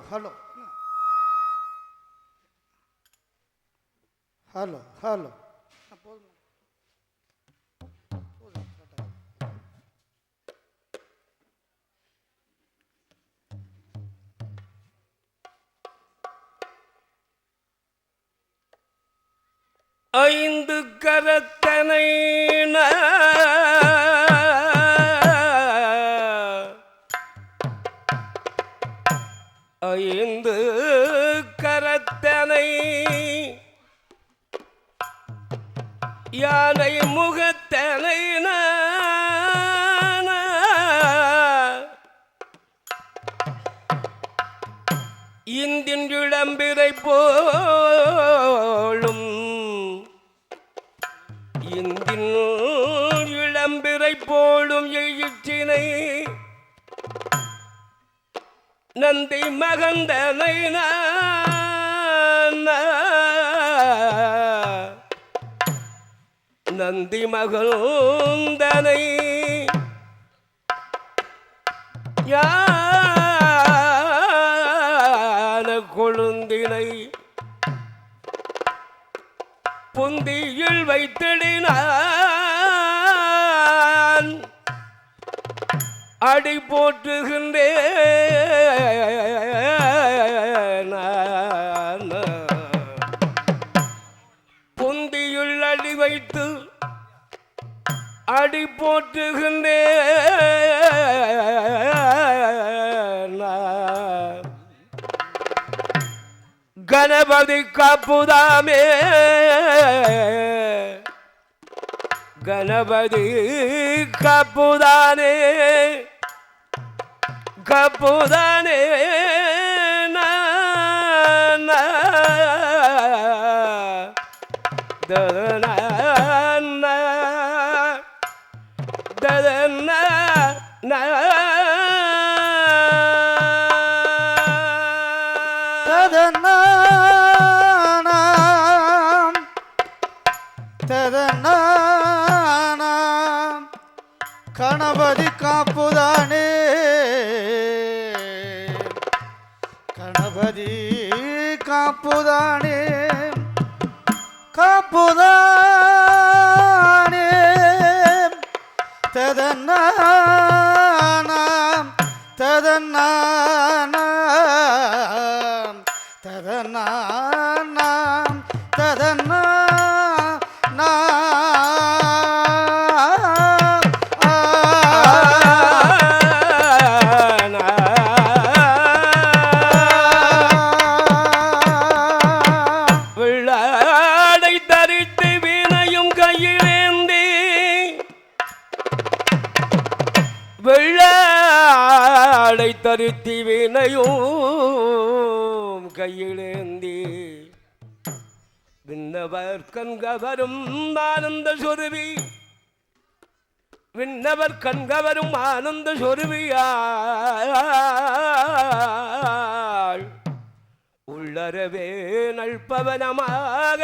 Hello hello hello போதும். ஐந்து கரத்தனை ஐந்து கரத்தனை யானை முகத்தனை இந்தின் இளம்பிரை போலும் இந்தின் இளம்பிரை போலும் எழுச்சினை நந்தி மகந்தனை நந்தி மகந்தனை யான கொழுந்தினை புந்தியில் வைத்திடினான் அடி போற்றுகின்றேன் புந்தியுள் அடி வைத்து அடி போற்றுகின்றேன் கணபதி காப்புதாமே கணபதி காப்புதானே காப்புதானே கணபதி காப்புதானே கணபதி காப்புதானே காப்புதானே ததன்னானாம் ததன்னானாம் ததன்னானாம் ததன்னா வெள்ளாடை தரித்தி வினையும் கையிலேந்தி விண்ணவர் கண்கவரும் ஆனந்த சொருவி விண்ணவர் கண்கவரும் ஆனந்த சொருவியாள் உள்ளறவே நல்பவனமாக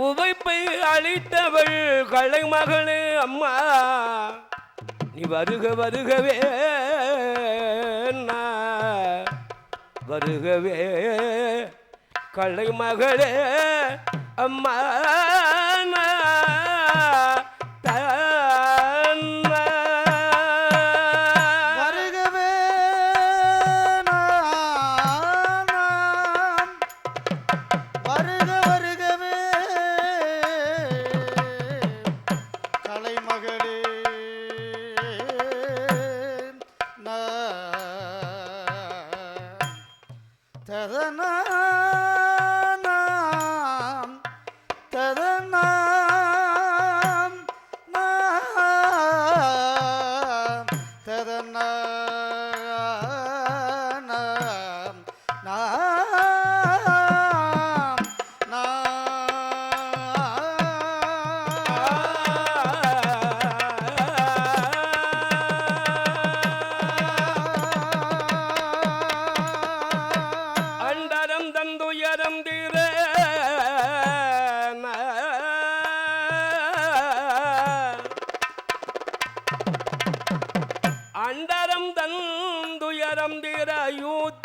உவைப்பை அளித்தவள் கலைமகளே அம்மா நீ வருக வருகவே வருகவே கலைமகளே அம்மா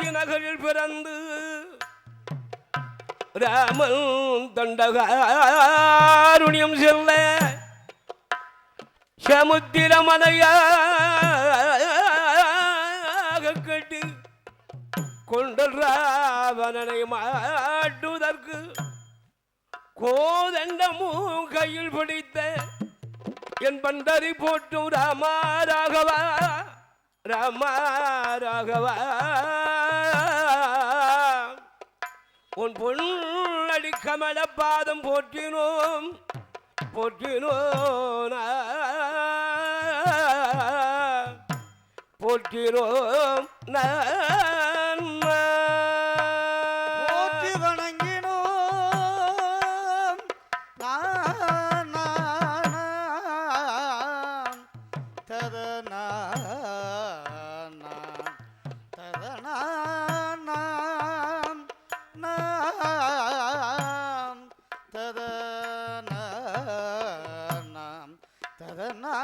காஞ்சி நகரில் பிறந்து ராமன் தண்டகாருண்யம் செல்ல சமுத்திரமனையாக கட்டி கொண்டல் ராவணனை மாட்டுவதற்கு கோதண்டமும் கையில் பிடித்த என் பண்டரி போட்டும் ராமா ராகவா ராமா ராகவா உன் பொன்னடி கமல பாதம் போற்றினோம் போற்றினோம் போற்றினோம் போற்றி வணங்கினோம் ததனா ததனா ததனா ததனா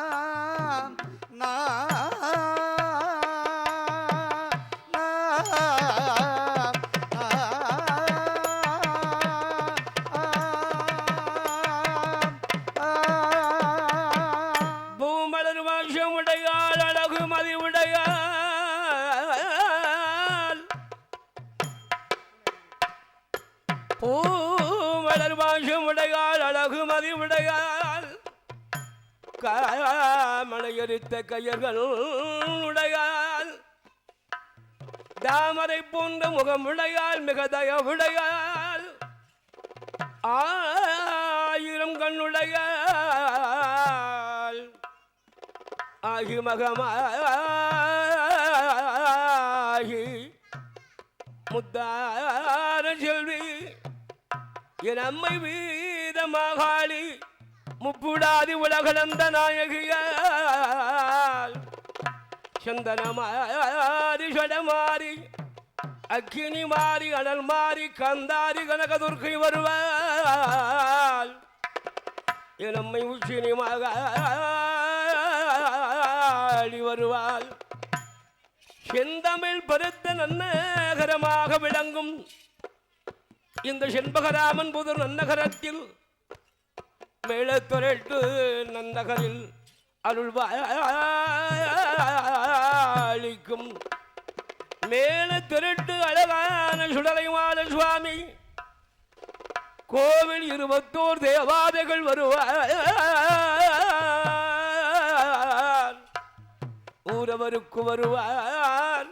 பூமலர் வாசம் உடையாள் அழகு மதி உடையாள் பூமலர் வாசம் உடையாள் அழகு மதி உடையாள் காமனையரித்த கையர்கள் உடையாள் தாமரை போன்ற முகம் உடையாள் மிக தயவுடையாள் ஆயிரம் கண்ணுடையாள் ஆகி மகமாகி முத்தார செல்வி என் அம்மை வீரமாகாளி முப்புடாதி உலகளந்த நாயகியால் சந்தனமாரி சடமாரி அக்கினி மாறி அனல் மாறி கந்தாரி கனகதுர்க்கை வருவாள் என் அம்மை உச்சினி மகாளி வருவாள் செந்தமிழ் பருத்த நன்னகரமாக விளங்கும் இந்த செண்பகராமன் புதூர் நன்னகரத்தில் மேளத்துரட்டு நன்னகரில் அருள்வாளிக்கும் மேல திரட்டு அழகான சுடலைமான சுவாமி கோவில் 21 தேவாதைகள் வருவார் ஊரவருக்கு வருவார்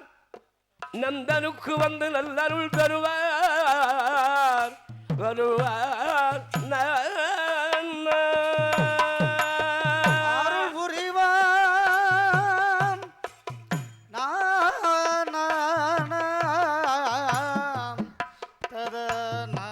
நந்தனுக்கு வந்து நல்லருள் தருவார் வருவார் அருள் புரிவான் ததனா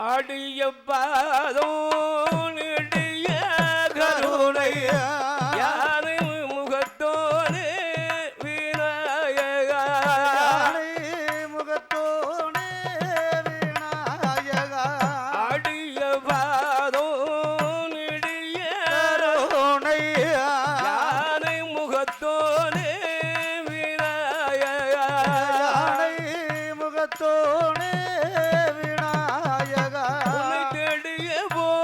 அடிய பாதோ நெடிய கருணை யானை முகத்தோடு விநாயகா முகத்தோனே விநாயகா அடிய பாதோ நெடிய கருணை யானை முகத்தோடு விநாயகா முகத்தோனே உன்னை தேடிய போது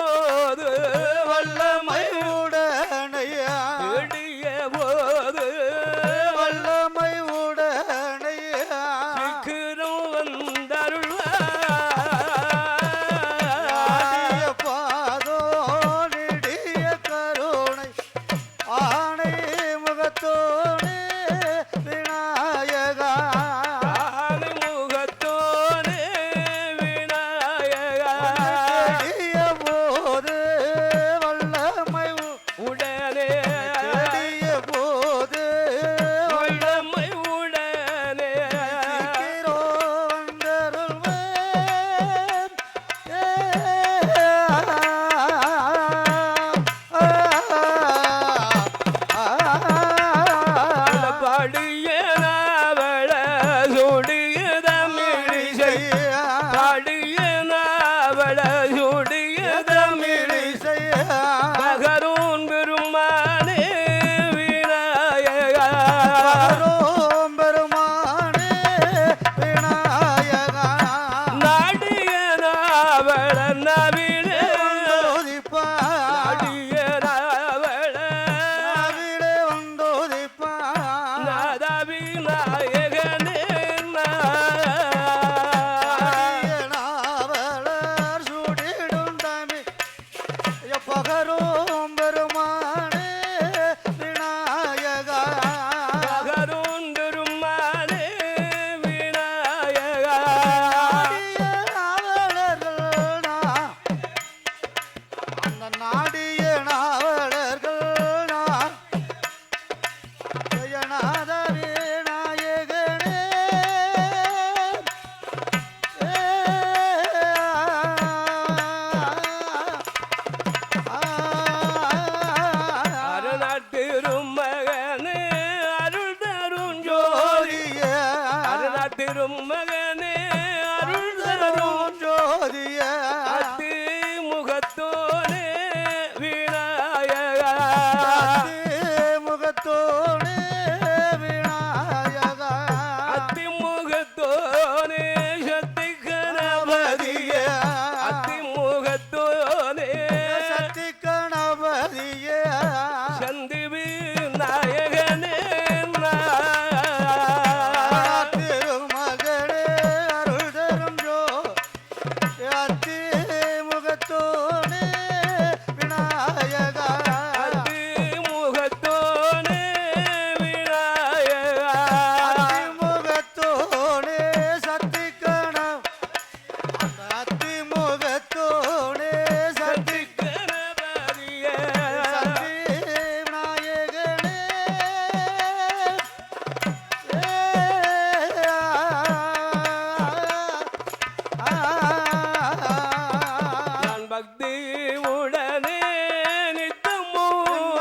பகரும் பெருமானே விநாயகா பகரும் பெருமானே விநாயகா அந்த நாடிய நாவலர்கள் நான் ஜெயநாத விநாயகனே அருணாட்டிரும் மகனே அருள் தரும் ஜோதிய அருணாட்டிரும் மகனே அருள் தரும் ஜோதிய அத்தி முகத்தோனே விநாயகா முகத்தோனே விநாயகா அத்தி முகத்தோனே சக்தி கணபதிய அத்தி முகத்தோனே சக்தி கணபதிய சந்தி விநாயகனே திருமகனே அருள் தரும் ஜோ அத்தி முகத்தோனே விநாயகா அத்தி முகத்தோனே விநாயகா முகத்தோனே சக்தி கணம் அத்தி முகத்தோனே சக்தி கணபதிய சக்தி விநாயகனே நான் பக்தி உடனே நித்தமும்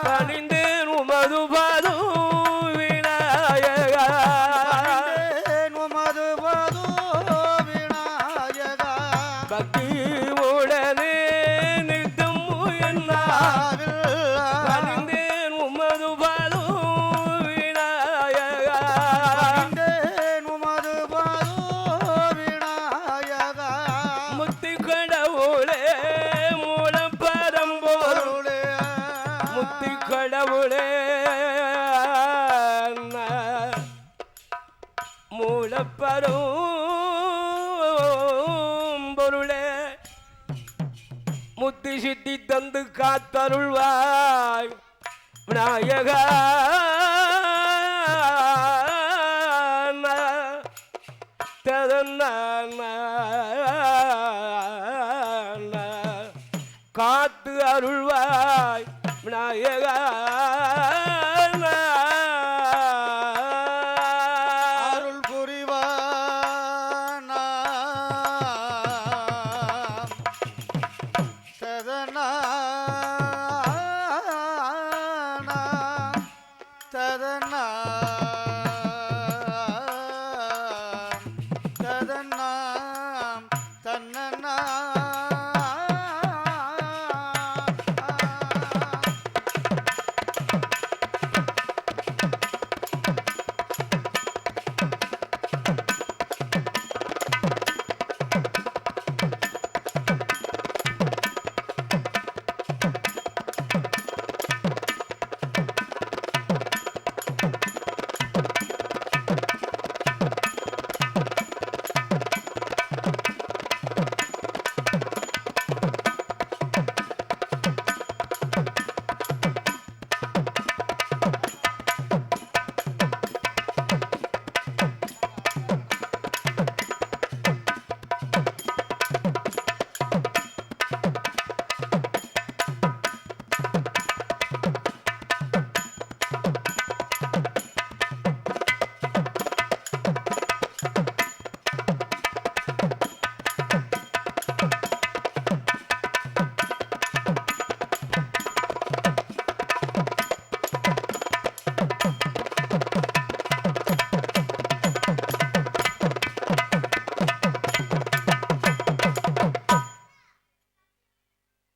பணிந்தேன் உமது பாதம் விநாயகா பக்தி உடனே நித்தமும் என்ன பணிந்தேன் உமது பாதம் விநாயகா முத்தி கடவுளே மூலப்பரம்போர் முத்தி கடவுளே மூலப்பரும் பொருளே முத்தி சித்தி தந்து காத்தருள்வாய் விநாயகா காத்து அருள்வாய் விநாயகா அருள் புரிவானா ததனா ததனா ததனா தன்னனா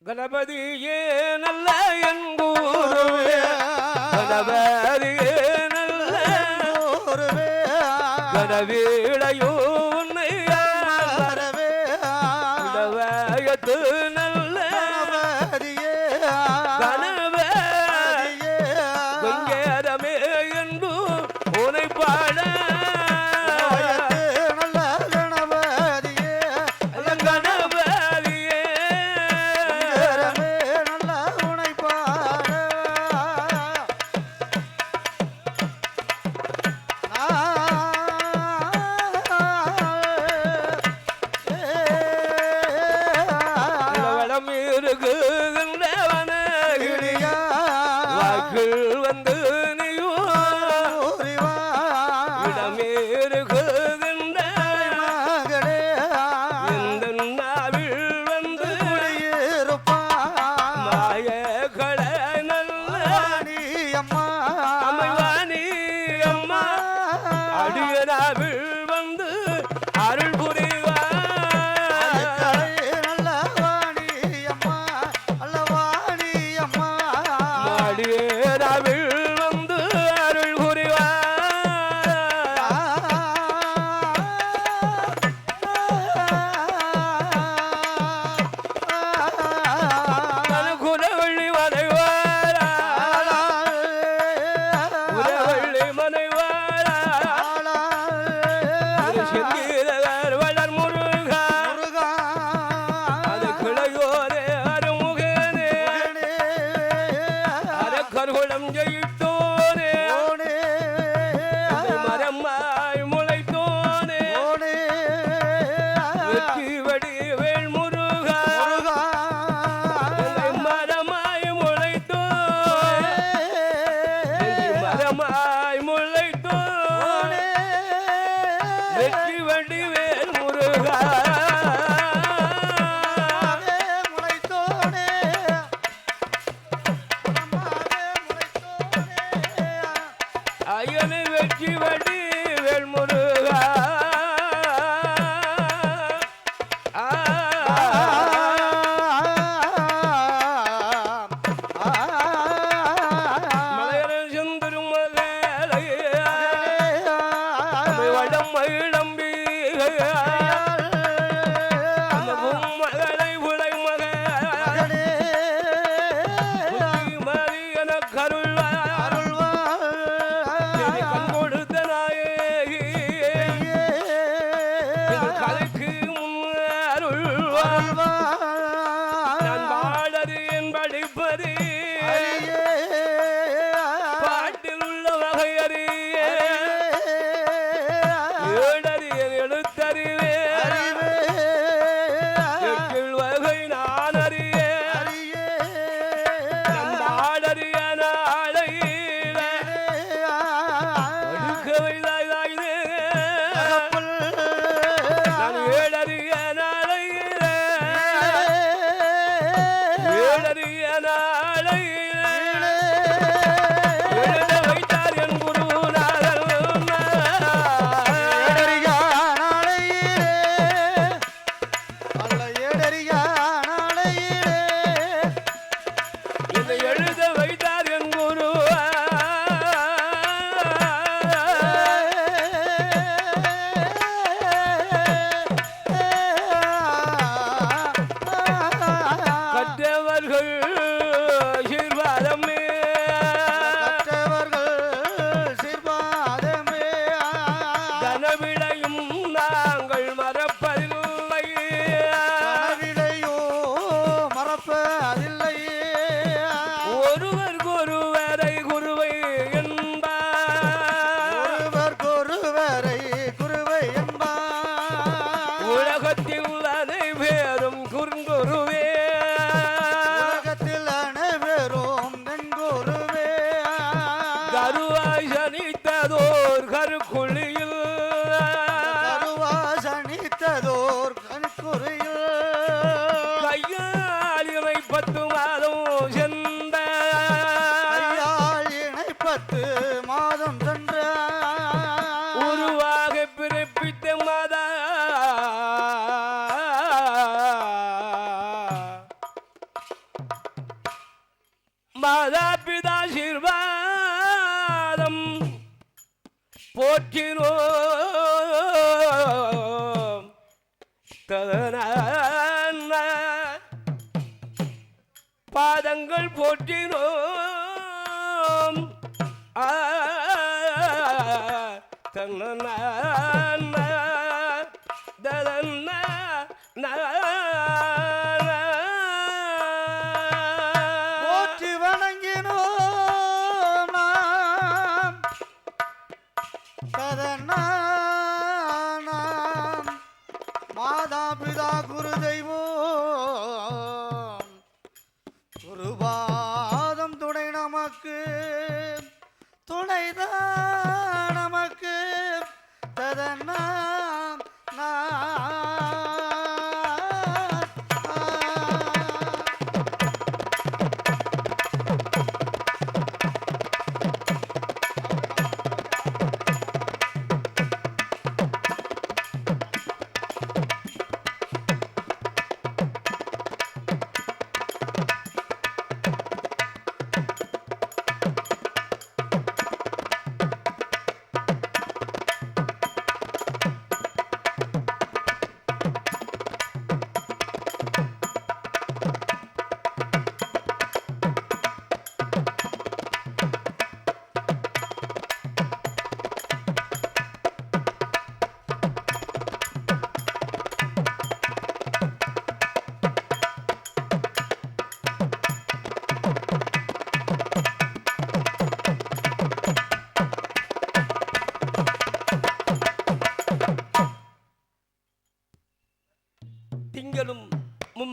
கணபதியே நல்ல என் குருவே கணபதியே நல்ல கணவீடையோ உன்னை இடவயத்து நல்ல கணவே கொஞ்சேரமே என்று உனை பாட கணபதியே இருக்குகின்றவன வாக்கில் வந்து நீயும் இடமே இருக்குகின்ற இந்த நாவில் வந்து மாய கடை நல்ல அமைவாணி அம்மா அடியனாவில் வந்து அருள் புரிவா அடியனாவில் வந்து அருள் புரிவா குலவள்ளி மனைவாரா குலவள்ளி மனைவாரா செந்தீரகர் வளர் முருகா அது கிளையோரே அருமுகனே அரக்கர்குளம் ஜெயித்தோனே மரமாய் முளைத்தோனே வெற்றி வடி வேல் முருகா மரமாய் முளைத்தோனே மரமாய் முளைத்தோனே வெற்றி வடி வேல் முருகா ஐயனு வெற்றி வடி வேல் முருகா மலையரன் செந்தரும் வடம் மகிழம்பி மகளை உலை மகனே மரியன கருள்வா கண் கொடுத்த நாயகி கலைக்கு முன்னருள்வா நான் பாடது என் படிப்பது பாட்டில் உள்ள வகையறிய ஏடறியன் எழுத்தறிவே எட்டில் வகை நான் அறிய நம் பாடறிய நாளையில அடுக்கவைதாய்தே நான் ஏடறிய நாளையில ஏடறிய நாளையில எழுத வைத்தார் என் குருநாதர் என்னை எழுத வைத்தார் என் குரு கற்றவர்கள் சீர்வாதமே கனவிடையும் நாங்கள் மறப்பதில்லை ஒருவர் ஒருவரை குருவை என்பார் உலகத்தில் அனைவரும் குறுங்குருவே கருவாய் சனித்ததோர் கருக்குழியில் கையால் இணை 10 மாதம் சென்ற உருவாக பிறப்பித்த மாதா மாதா பிதா ஆசீர்வாதம் போற்றினோம் ததன பாதங்கள் போற்றினோம் தன்ன ததன்ன போற்றி வணங்கினோம் நாம் கதனாம் மாதா பிதா குரு தெய்வம்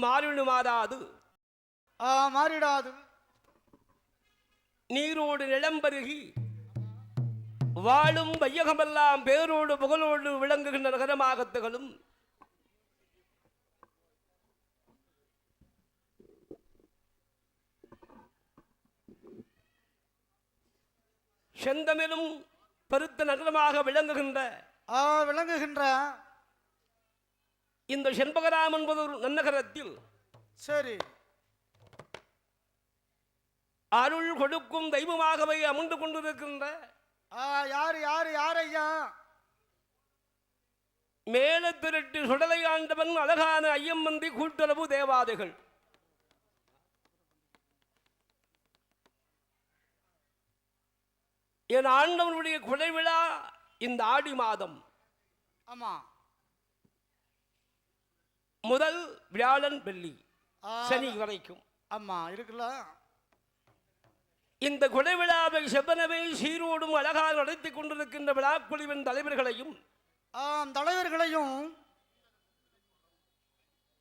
மாறிடு மாறாது மாறிடாது. நீரோடு நிலம்பருகி வாழும் வையகமெல்லாம் பேரோடு புகழோடு விளங்குகின்ற நகரமாக திகழும் செந்தமிழும் பெருத்த நகரமாக விளங்குகின்ற இந்த செண்பகராம் என்பது ஒரு நன்னகரத்தில் சரி அருள் கொடுக்கும் தெய்வமாகவே அமர்ந்து கொண்டிருக்கின்ற யார் ஐயா? மேல திருட்டு சுடலை ஆண்டவன் அழகான ஐயம்மந்தி கூட்டுறவு தேவாதைகள். என் ஆண்டவனுடைய கொடை விழா இந்த ஆடி மாதம். ஆமா, முதல் வியாழன் வெள்ளி சனி வரைக்கும். ஆமா இருக்குல்ல. இந்த கொடை விழாவை செவ்வனவே சீரோடும் அழகாக நடத்தி கொண்டிருக்கின்ற விழாக்குழுவின் தலைவர்களையும்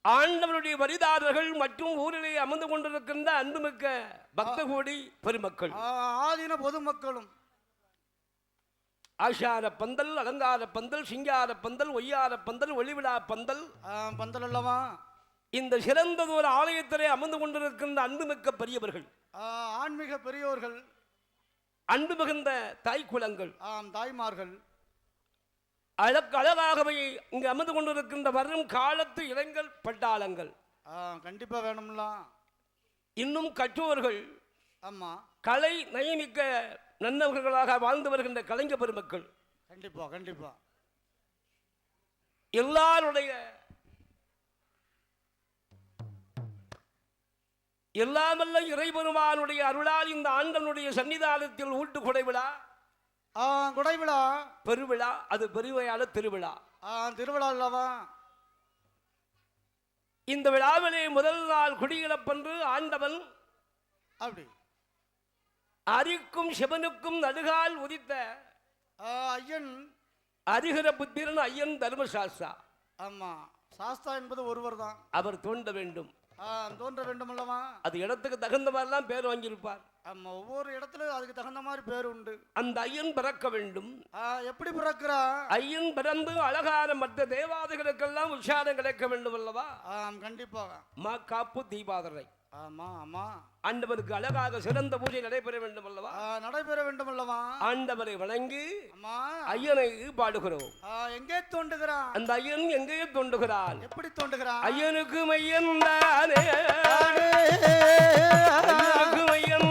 ஆண்டவனுடைய வரிதாரர்கள் மற்றும் ஊரிலே அமர்ந்து கொண்டிருக்கின்ற அன்புமிக்க பக்த கோடி பெருமக்கள், ஆதீன பொதுமக்களும், ஆஷார பந்தல், அலங்கார பந்தல், சிங்கார பந்தல், ஒய்யார பந்தல், ஒளிவிழா பந்தல் பந்தல் அல்லவா, இந்த சிறந்ததொரு ஆலயத்திலே அமர்ந்து கொண்டிருக்கின்ற அன்புமிக்க பெரியவர்கள், ஆன்மீக பெரியோர்கள், அன்பு மிகுந்த தாய் குலங்கள், தாய்மார்கள், அழகாகவே இங்கு அமர்ந்து கொண்டிருக்கின்ற வரும் காலத்து இளைஞர் பட்டாளங்கள், கண்டிப்பா வேணும்ல, இன்னும் கற்றோர்கள், ஆமா கலை நயமிக்க நன்னவர்களாக வாழ்ந்து வருகின்ற கலைஞர் பெருமக்கள், கண்டிப்பா கண்டிப்பா எல்லாருடைய எல்லாமல்ல இறைபெருமானுடைய அருளால் இந்த ஆண்டனுடைய சன்னிதானத்தில் ஊட்டு கொடைவிழா பெருவிழா, அது பெருமையான திருவிழா. திருவிழா அல்லவா. இந்த விழாவிலே முதல் நாள் குடியிறப்பன்று ஆண்டவன் அப்படி அரிக்கும் சிவனுக்கும் நடுகால் உதித்த ஐயன், அரிகர புத்திரன் ஐயன் தர்மசாஸ்திரா. ஆமா, சாஸ்தா என்பது ஒருவர் தான். அவர் தோன்ற வேண்டும், தோன்ற வேண்டும் அல்லவா. அது இடத்துக்கு தகுந்த மாதிரிலாம் பேர் வாங்கியிருப்பார். ஆமா, ஒவ்வொரு இடத்துல அதுக்கு தகுந்த மாதிரி பேர் உண்டு. அந்த ஐயன் பிறக்க வேண்டும். எப்படி பிறக்கிறா? ஐயன் பிறந்து அழகான மற்ற தேவாதைகளுக்கெல்லாம் உற்சாகம் கிடைக்க வேண்டும் அல்லவா. கண்டிப்பாக. மா காப்பு தீபாதரை. ஆமா ஆமா, ஆண்டவருக்கு அழகாக சிறந்த பூஜை நடைபெற வேண்டும் அல்லவா. நடைபெற வேண்டும் அல்லவா. ஆண்டவரை வணங்கி ஐயனை பாடுகிறோம். எங்கே தோன்றுகிறான் அந்த ஐயன்? எங்கே தோன்றுகிறான்? எப்படி தோன்றுகிறான்? ஐயனுக்கு மையன் தானே, ஐயனுக்கு மையன்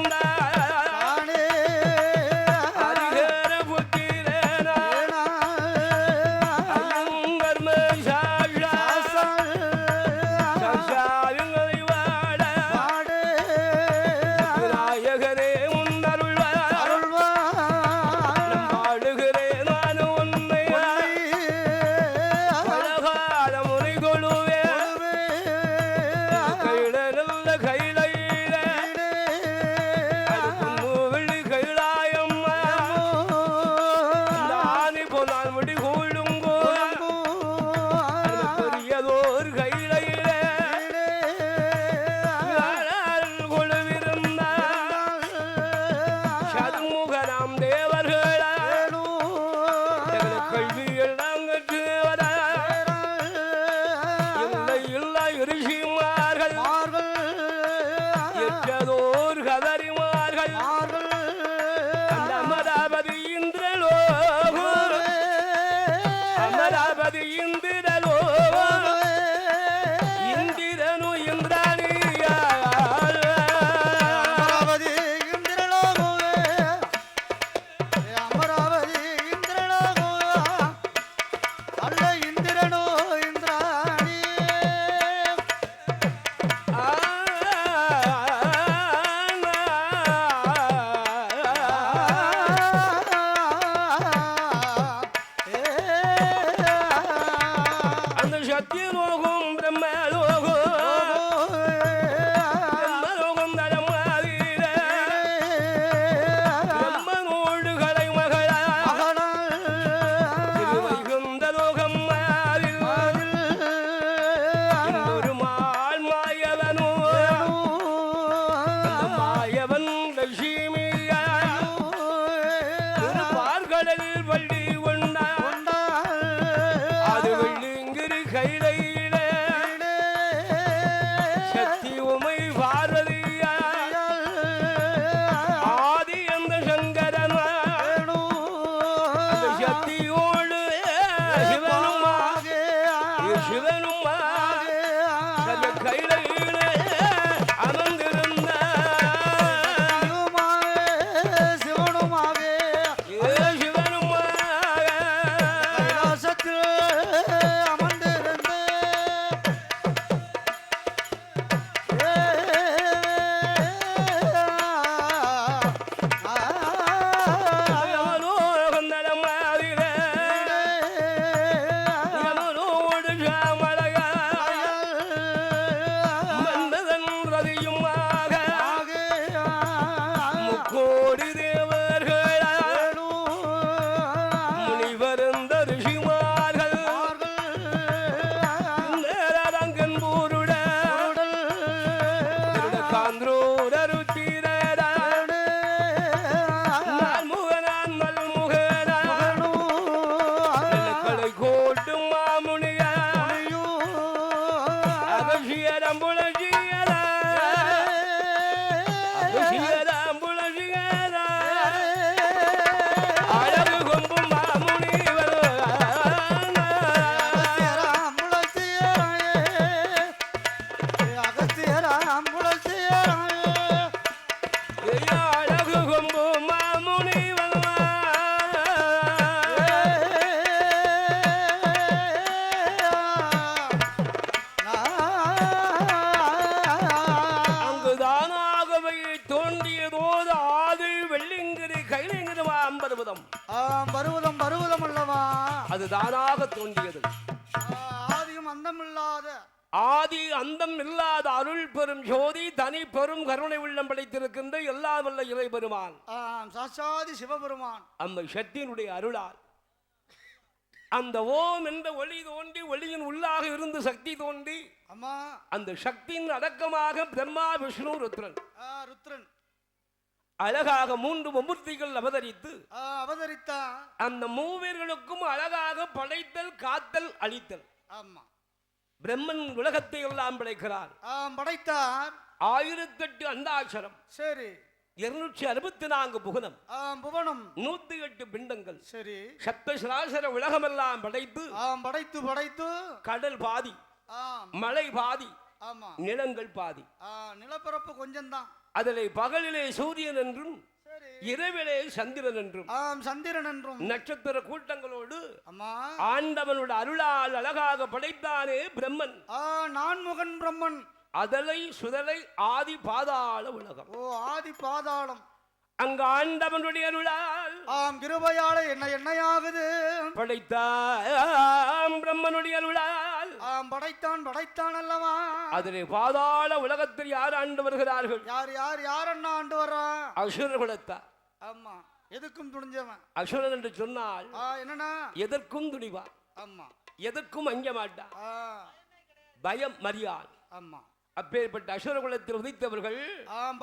அதிபதியுமாக முக்கோடி தேவர்கள் முனிவருந்த ரிஷிமார்கள் ரங்கன்பூருட காந்தூர ருத்திரட நான்முகனான் மல்முகன களை கோட்டும் மாமுனிய அகசியரம்புளசியர அகசியரம்புளசியர அழகு கொம்பும் மாமுனிவர் அழகு கொம்பும் மாமுனிவர் அங்குதானாகவே தோன்றியதோது ஆதி வெள்ளிங்கிரி கைலிங்கிருமாம் பருவதம் பருவதம் பருவதம் அல்லவா அது தானாக தோன்றியது ஆதியும் அந்தமில்லாத ஆதி அந்தம் இல்லாத அருள் பெரும் ஜோதி தனி பெரும் கருணை உள்ளம் படைத்திருக்கின்ற எல்லா வல்ல இறை பெருமான் சாட்சாதி சிவபெருமான் அந்த சக்தியினுடைய அருளால் அந்த ஓம் என்ற ஒளி தோன்றி ஒளியின் உள்ளாக இருந்து சக்தி தோன்றி அம்மா அந்த சக்தியின் அடக்கமாக பிரம்மா விஷ்ணு ருத்ரன் ருத்ரன் அழகாக மூன்று மும்மூர்த்திகள் அவதரித்து அவதரித்தான் அந்த மூவர்களுக்கும் அழகாக படைத்தல் காத்தல் அழித்தல். ஆமா பிரம்மன் உலகத்தை எல்லாம் படைக்கிறார். படைத்தார் 1008 அண்டாட்சரம், சரி 264 புவனம், புவனம் 108 பிண்டங்கள், சரி சப்தசராசர உலகமெல்லாம் படைத்து படைத்து படைத்து கடல் பாதி, மலை பாதி, ஆமா நிலங்கள் பாதி. நிலப்பரப்பு கொஞ்சம் தான். அதிலே பகலிலே சூரியன் என்றும் இரவிலே சந்திரன் என்றும் சந்திரன் என்றும் நட்சத்திர கூட்டங்களோடு அம்மா ஆண்டவனோட அருளால் அழகாக படைத்தானே பிரம்மன். நான்முகன் பிரம்மன். அதலை சுதலை ஆதி பாதாள உலகம். ஓ ஆதி பாதாளம். அங்க ஆண்டவனுடைய அருளால் கிருபையால என்னையாகுது படைத்தான். பிரம்மனுடைய அருளால் படைத்தான் படைத்தான் அல்லவா. அதிலே பாதாள உலகத்தில் யார் ஆண்டு வருகிறார்கள்? யார் யார் யார் அண்ணா ஆண்டு வர்றா? அசுரர் குலத்தார். ஆமா எதுக்கும் துணிஞ்சவன். அசுரன் என்று சொன்னால் என்னன்னா எதற்கும் துணிவான். ஆமா எதற்கும் அஞ்ச மாட்டான். பயம் மரியான். ஆமா அப்பேற்பட்ட அசுர குலத்தில் உதித்தவர்கள்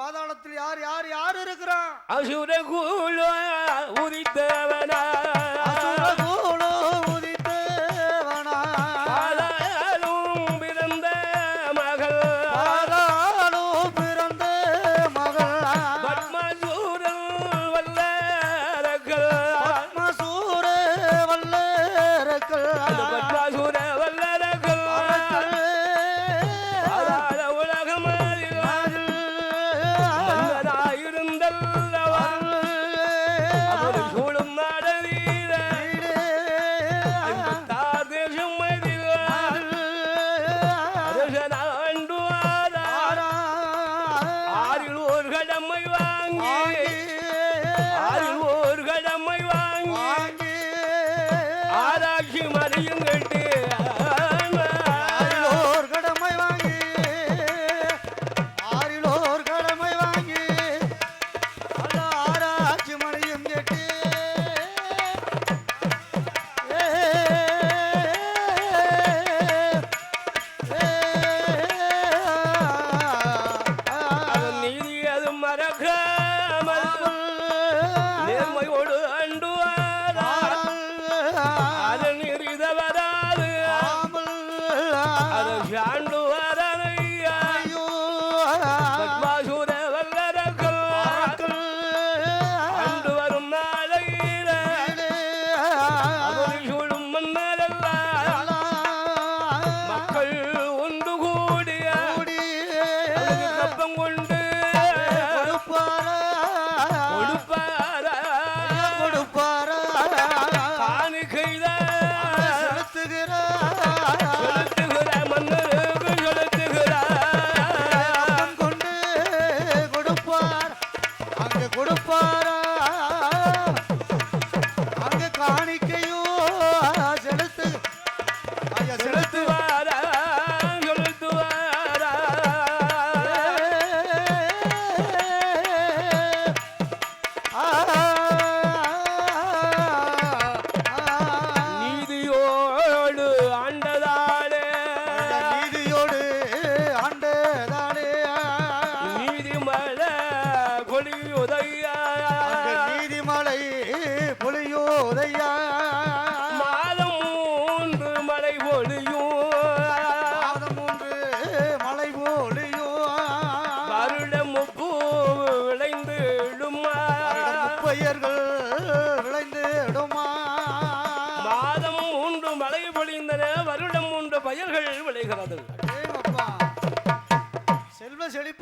பாதாளத்தில் யார் யார் யார் இருக்கிறா? அசுர குல உதித்தவனா, உதித்தவனா, பாதாளும் பிறந்த மகள், பாதாளும் பிறந்த மகள், பத்மசூரன் வல்லரக்கள், பத்மசூர வல்லரக்கள், பத்மசூர வல்லரக்கள்,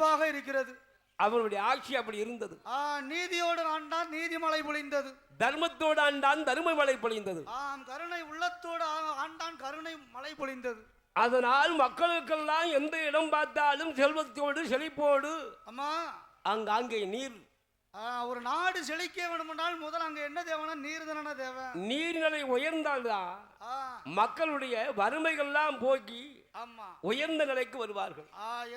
சிறப்பாக இருக்கிறது. அவருடைய ஆட்சி அப்படி இருந்தது. நீதியோடு ஆண்டான், நீதிமலை பொழிந்தது. தர்மத்தோடு ஆண்டான், தர்ம மழை பொழிந்தது. கருணை உள்ளத்தோடு ஆண்டான், கருணை மலை பொழிந்தது. அதனால் மக்களுக்கெல்லாம் எந்த இடம் பார்த்தாலும் செல்வத்தோடு செழிப்போடு அம்மா அங்காங்கே நீர். ஒரு நாடு செழிக்க வேண்டுமென்றால் முதல் அங்க என்ன தேவைன்னா நீர் தானே தேவை. நீர்நிலை உயர்ந்தால்தான் மக்களுடைய வறுமைகள்லாம் போக்கி ஆமா உயர்ந்த நிலைக்கு வருவார்கள்.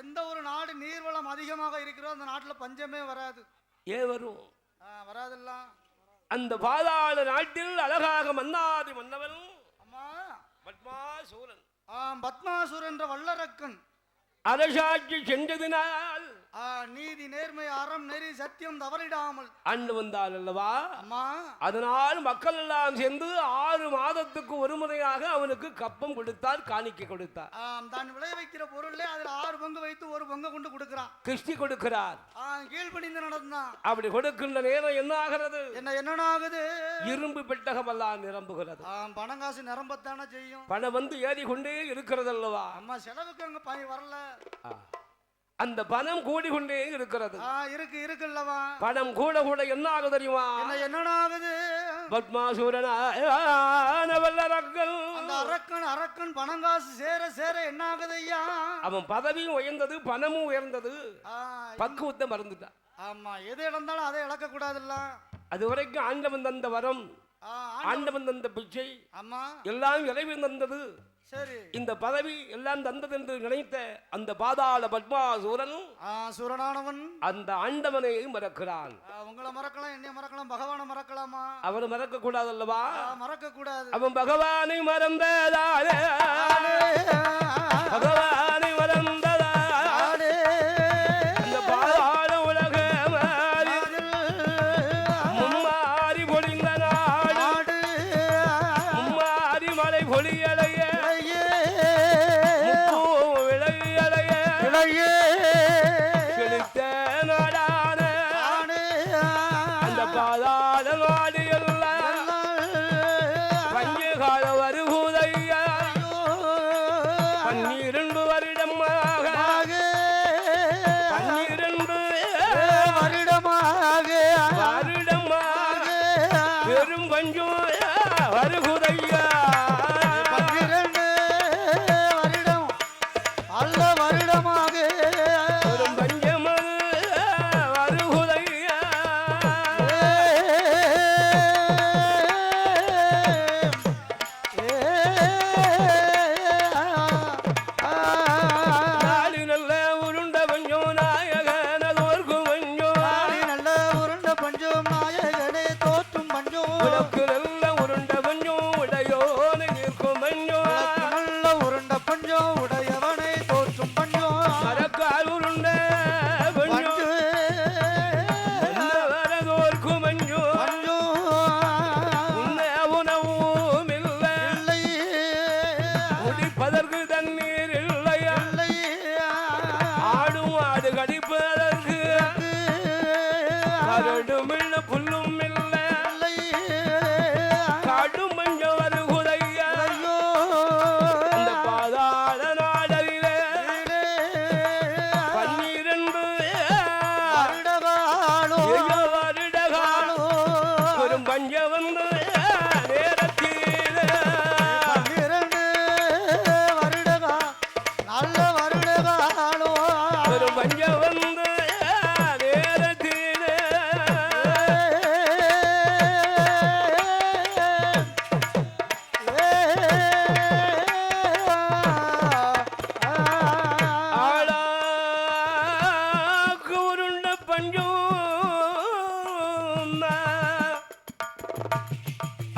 எந்த ஒரு நாடு நீர்வளம் அதிகமாக இருக்கிறோ அந்த நாட்டுல பஞ்சமே வராது. ஏன் வரும்? வராதுல்ல. அந்த பாதாள நாட்டில் அழகாக மன்னாதி மன்னவன் அம்மா பத்மாசூரன். பத்மாசூரன் என்ற வல்லரக்கன் அரசாட்சி சென்றதினால் நீதி நேர்மை அறம் நெறி சத்தியம் தவறிடாமல் ஆண்டு வந்தால் அல்லவா. அம்மா அதனால் மக்கள் எல்லாம் சேர்ந்து 6 மாதத்துக்கு ஒரு முறையாக அவனுக்கு கப்பம் கொடுத்தார், காணிக்கை கொடுத்தார். தான் விளை வைக்கிற பொருளே அதுல 6 பங்கு வைத்து 1 பங்கு கொண்டு கொடுக்கிறான், கிருஷ்டி கொடுக்கிறார். கீழ்படிந்து நடந்தான். அப்படி கொடுக்கின்ற நேரம் என்ன ஆகிறது? என்ன ஆகுது? இரும்பு பெட்டகம் எல்லாம் நிரம்புகிறது. பணம் காசு நிரம்பத்தானே செய்யும். பணம் வந்து ஏறி கொண்டே இருக்கிறது அல்லவா. அம்மா செலவுக்கு அங்க வரல. அந்த பணம் கூடிக்கொண்டே இருக்கிறது. இருக்குல்லவா. பணம் கூட கூட என்ன ஆகுது தெரியுமா? என்ன ஆகுது? பத்மாசூரன் அரக்கன் பணம் காசு சேர சேர என்ன ஆகுது ஐயா? அவன் பதவியும் உயர்ந்தது, பணமும் உயர்ந்தது, பக்குவத்தை மறந்துட்டான். ஆமா எது இழந்தாலும் அதை இழக்க கூடாதுல்ல. அது வரைக்கும் ஆண்டவன் தந்த வரம், ஆண்டவன் தந்த பிச்சை எல்லாம் இறைவன் தந்தது. சரி, இந்த பதவி எல்லாம் தந்தது என்று நினைத்த அந்த பாதாள பத்மாசூரன் சூரனானவன் அந்த ஆண்டவனை மறக்கிறான். உங்களை மறக்கலாம், என்னை மறக்கலாம், பகவானை மறக்கலாமா? அவனை மறக்க கூடாது அல்லவா. மறக்க கூடாது. அவன் பகவானை மறந்ததாலே பகவானை மறந்ததாலே அந்த பாதாள உலக மும்மாறி பொழிந்த நாடு, மும்மாறி மலை பொழியலைய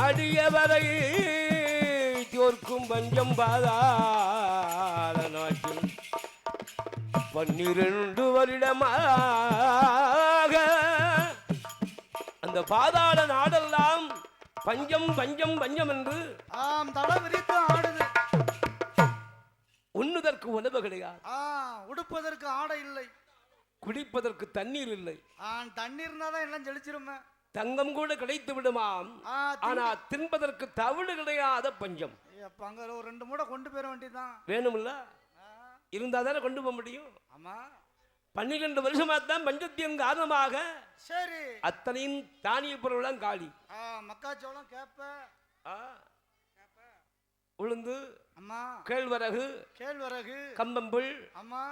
அடியவரை தோற்கும் பஞ்சம் பாதாள நாட்டில் 12 வருடமாக அந்த பாதாள நாடெல்லாம் பஞ்சம் பஞ்சம் பஞ்சம் என்று தலை விரித்து ஆடுது. உண்ணுதற்கு உணவு கிடையாது, உடுப்பதற்கு ஆடை இல்லை, குடிப்பதற்கு தண்ணீர் இல்லை. தண்ணீர் இருந்தாதான் எல்லாம் செழிச்சிருமே. தங்கம் கூட கிடைத்து விடுமாம், ஆனா தின்பதற்கு தவிடு கிடையாத பஞ்சம். அங்க ஒரு 2 மூடை கொண்டு போயிட வேண்டியதுதான். வேணும்ல, இருந்தா தானே கொண்டு போக முடியும். ஆமா, 12 வருஷமா தான் பஞ்சத்தின் காரணமாக சரி அத்தனையும் தானிய பொருள்லாம் காலி. மக்காச்சோளம், கேப்ப, உளுந்து, அம்மா, கேழ்வரகு, கம்பம்புல், அம்மா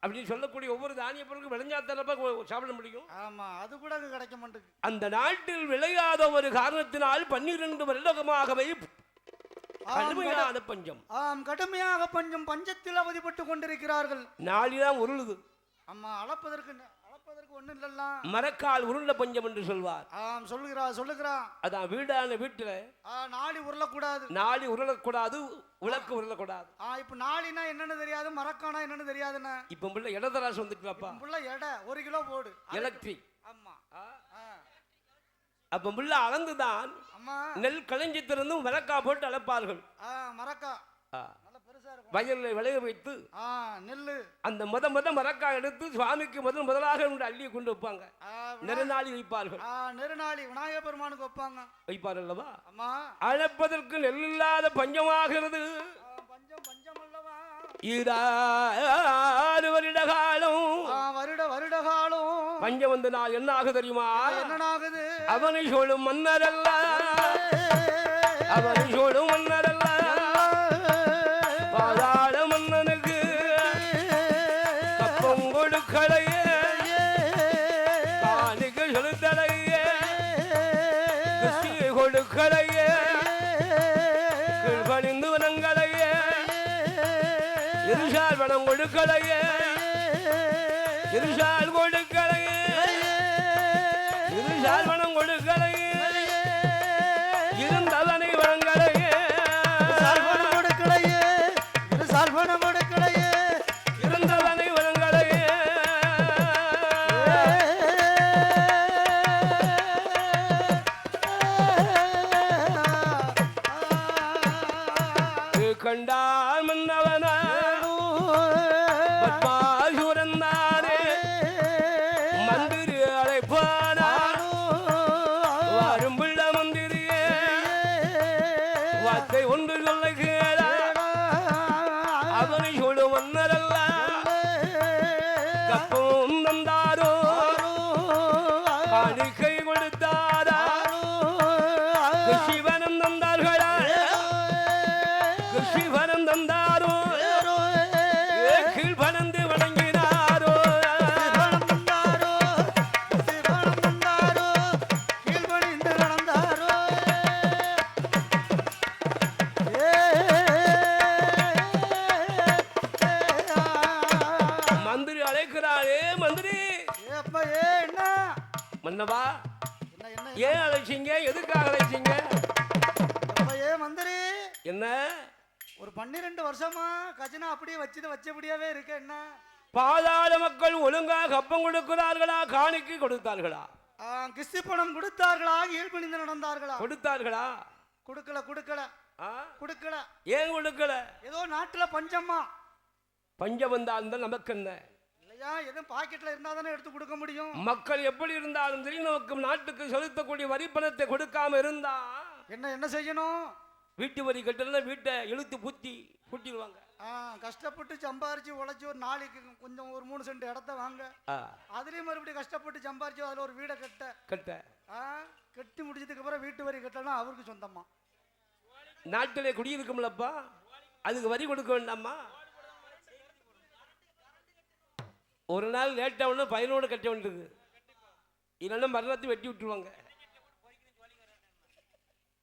அப்படின்னு சொல்லக்கூடிய ஒவ்வொரு தானிய பொருளுக்கு விளைஞ்சாத்தனப்ப சாப்பிட முடியும். ஆமா, அது கூட அங்க கிடைக்க மாட்டேங்குது. அந்த நாட்டில் விளையாத ஒரு காரணத்தினால் 12 வருடமாகவே கடுமையான பஞ்சம். கடுமையாக பஞ்சத்தில் அவதிப்பட்டு கொண்டிருக்கிறார்கள். நாளிதான் உருளுது. அம்மா, அளப்பதற்கு ஒண்ணும் இல்லல்ல. மரக்கால் உருண்ட பஞ்சம் என்று சொல்வார். சொல்லுகிறான். அதான் வீடான வீட்டுல நாளி உருளக்கூடாது. நாளி உருளக்கூடாது, விளக்கு உருளக்கூடாது. இப்ப நாளினா என்னன்னு தெரியாது, மரக்கானா என்னன்னு தெரியாதுன்னா. இப்ப புள்ள இடதராசு வந்துட்டுப்பா. புள்ள எடை 1 கிலோ போடு எலக்ட்ரிக். ஆமா. அப்ப புள்ள அளந்துதான் நெல் களஞ்சியத்திலிருந்தும் விளக்கா போட்டு அளப்பார்கள். மரக்கா வயல்ல விளைய வைத்து நெல்லு அந்த முத மரக்கா எடுத்து சுவாமிக்கு முதலாக அள்ளியை கொண்டு வைப்பாங்க. நெருநாளி வைப்பார்கள். நெருநாளி விநாயக பெருமானுக்கு வைப்பார் அல்லவா. அழைப்பதற்கு நெல் இல்லாத பஞ்சமாகிறது. பஞ்சம் அல்லவா. 2 வருட காலம் பஞ்சம் வந்து நாள் என்ன ஆகுது தெரியுமா? என்ன ஆகுது? அவனை சோழும் மன்னரல்ல, அவனை சோழும் மன்னரல்ல, பாதாள மன்னனுக்கு கப்பம் கொடுக்கலையே, காணிக்கு செலுத்தலையே, கிருஷ்ணி கொடுக்கலையே, கீழ்பணிந்து வனங்களையே, இருசால் வனம் கொடுக்கலையே, இருசால் கொடுக்கலையே, இருசால் வனம் கொடுக்கலையே, இருந்தவனை வழங்கலையே, இருந்தவனை வழங்கலையே. கண்டால் மன்னவன பத்மாசுரந்தானே மந்திரி அழைப்பானா, வாரும் பிள்ள மந்திரியே, வார்த்தை ஒன்று சொல்ல கேள, அவனை சொல்லு மன்னரல்ல, கப்பம் தந்தாரோ, காணிக்கை கொடுத்தாரா, சிவனம் தந்தார்களா, சிவனம் தந்தாரோ, கீழ்பணந்து வணங்கினாரோ, கீழ்பணிந்து நடந்தாரோ. மந்திரி அழைக்கிறாரே, மந்திரி என்ன மன்னவா, ஏன் அழைச்சிங்க? எதுக்காக அழைச்சிங்க? மந்திரி என்ன ஒரு 12 வருஷமா கஜனா அப்படியே வச்சபடியாவே இருக்கு. என்ன பாதாள மக்கள் ஒழுங்கா கப்பம் கொடுக்கிறார்களா, காணிக்கு கொடுத்தார்களா? கிஸ்தி பணம் கொடுத்தார்களா, ஈழ்பணிந்து நடந்தார்களா? கொடுத்தார்களா? கொடுக்கல. ஏன் கொடுக்கல? ஏதோ நாட்டுல பஞ்சமா. பஞ்சம் வந்தால் நமக்கு என்ன இல்லையா? எதுவும் பாக்கெட்ல இருந்தா தானே எடுத்து கொடுக்க முடியும். மக்கள் எப்படி இருந்தாலும் சரி, நமக்கு நாட்டுக்கு செலுத்தக்கூடிய வரி பணத்தை கொடுக்காம இருந்தா என்ன செய்யணும்? வீட்டு வரி கட்டல, வீட்டை இழுத்து பூட்டிடுவாங்க. கஷ்டப்பட்டு சம்பாரிச்சு உழைச்சி ஒரு நாளைக்கு கொஞ்சம் ஒரு 3 சென்ட் இடத்த வாங்க, அதுலயும் மறுபடியும் கஷ்டப்பட்டு சம்பாரிச்சு அதுல ஒரு வீடை கட்டி முடிச்சதுக்கு அப்புறம் வீட்டு வரி கட்டலாம் அவருக்கு சொந்தமா. நாட்டிலே குடியிருக்கும்லப்பா, அதுக்கு வரி கொடுக்க வேண்டாமா? ஒரு நாள் லேட்டா ஒன்று பயனோடு கட்ட வேண்டியது, இல்லைன்னா மரணத்தை வெட்டி விட்டுருவாங்க.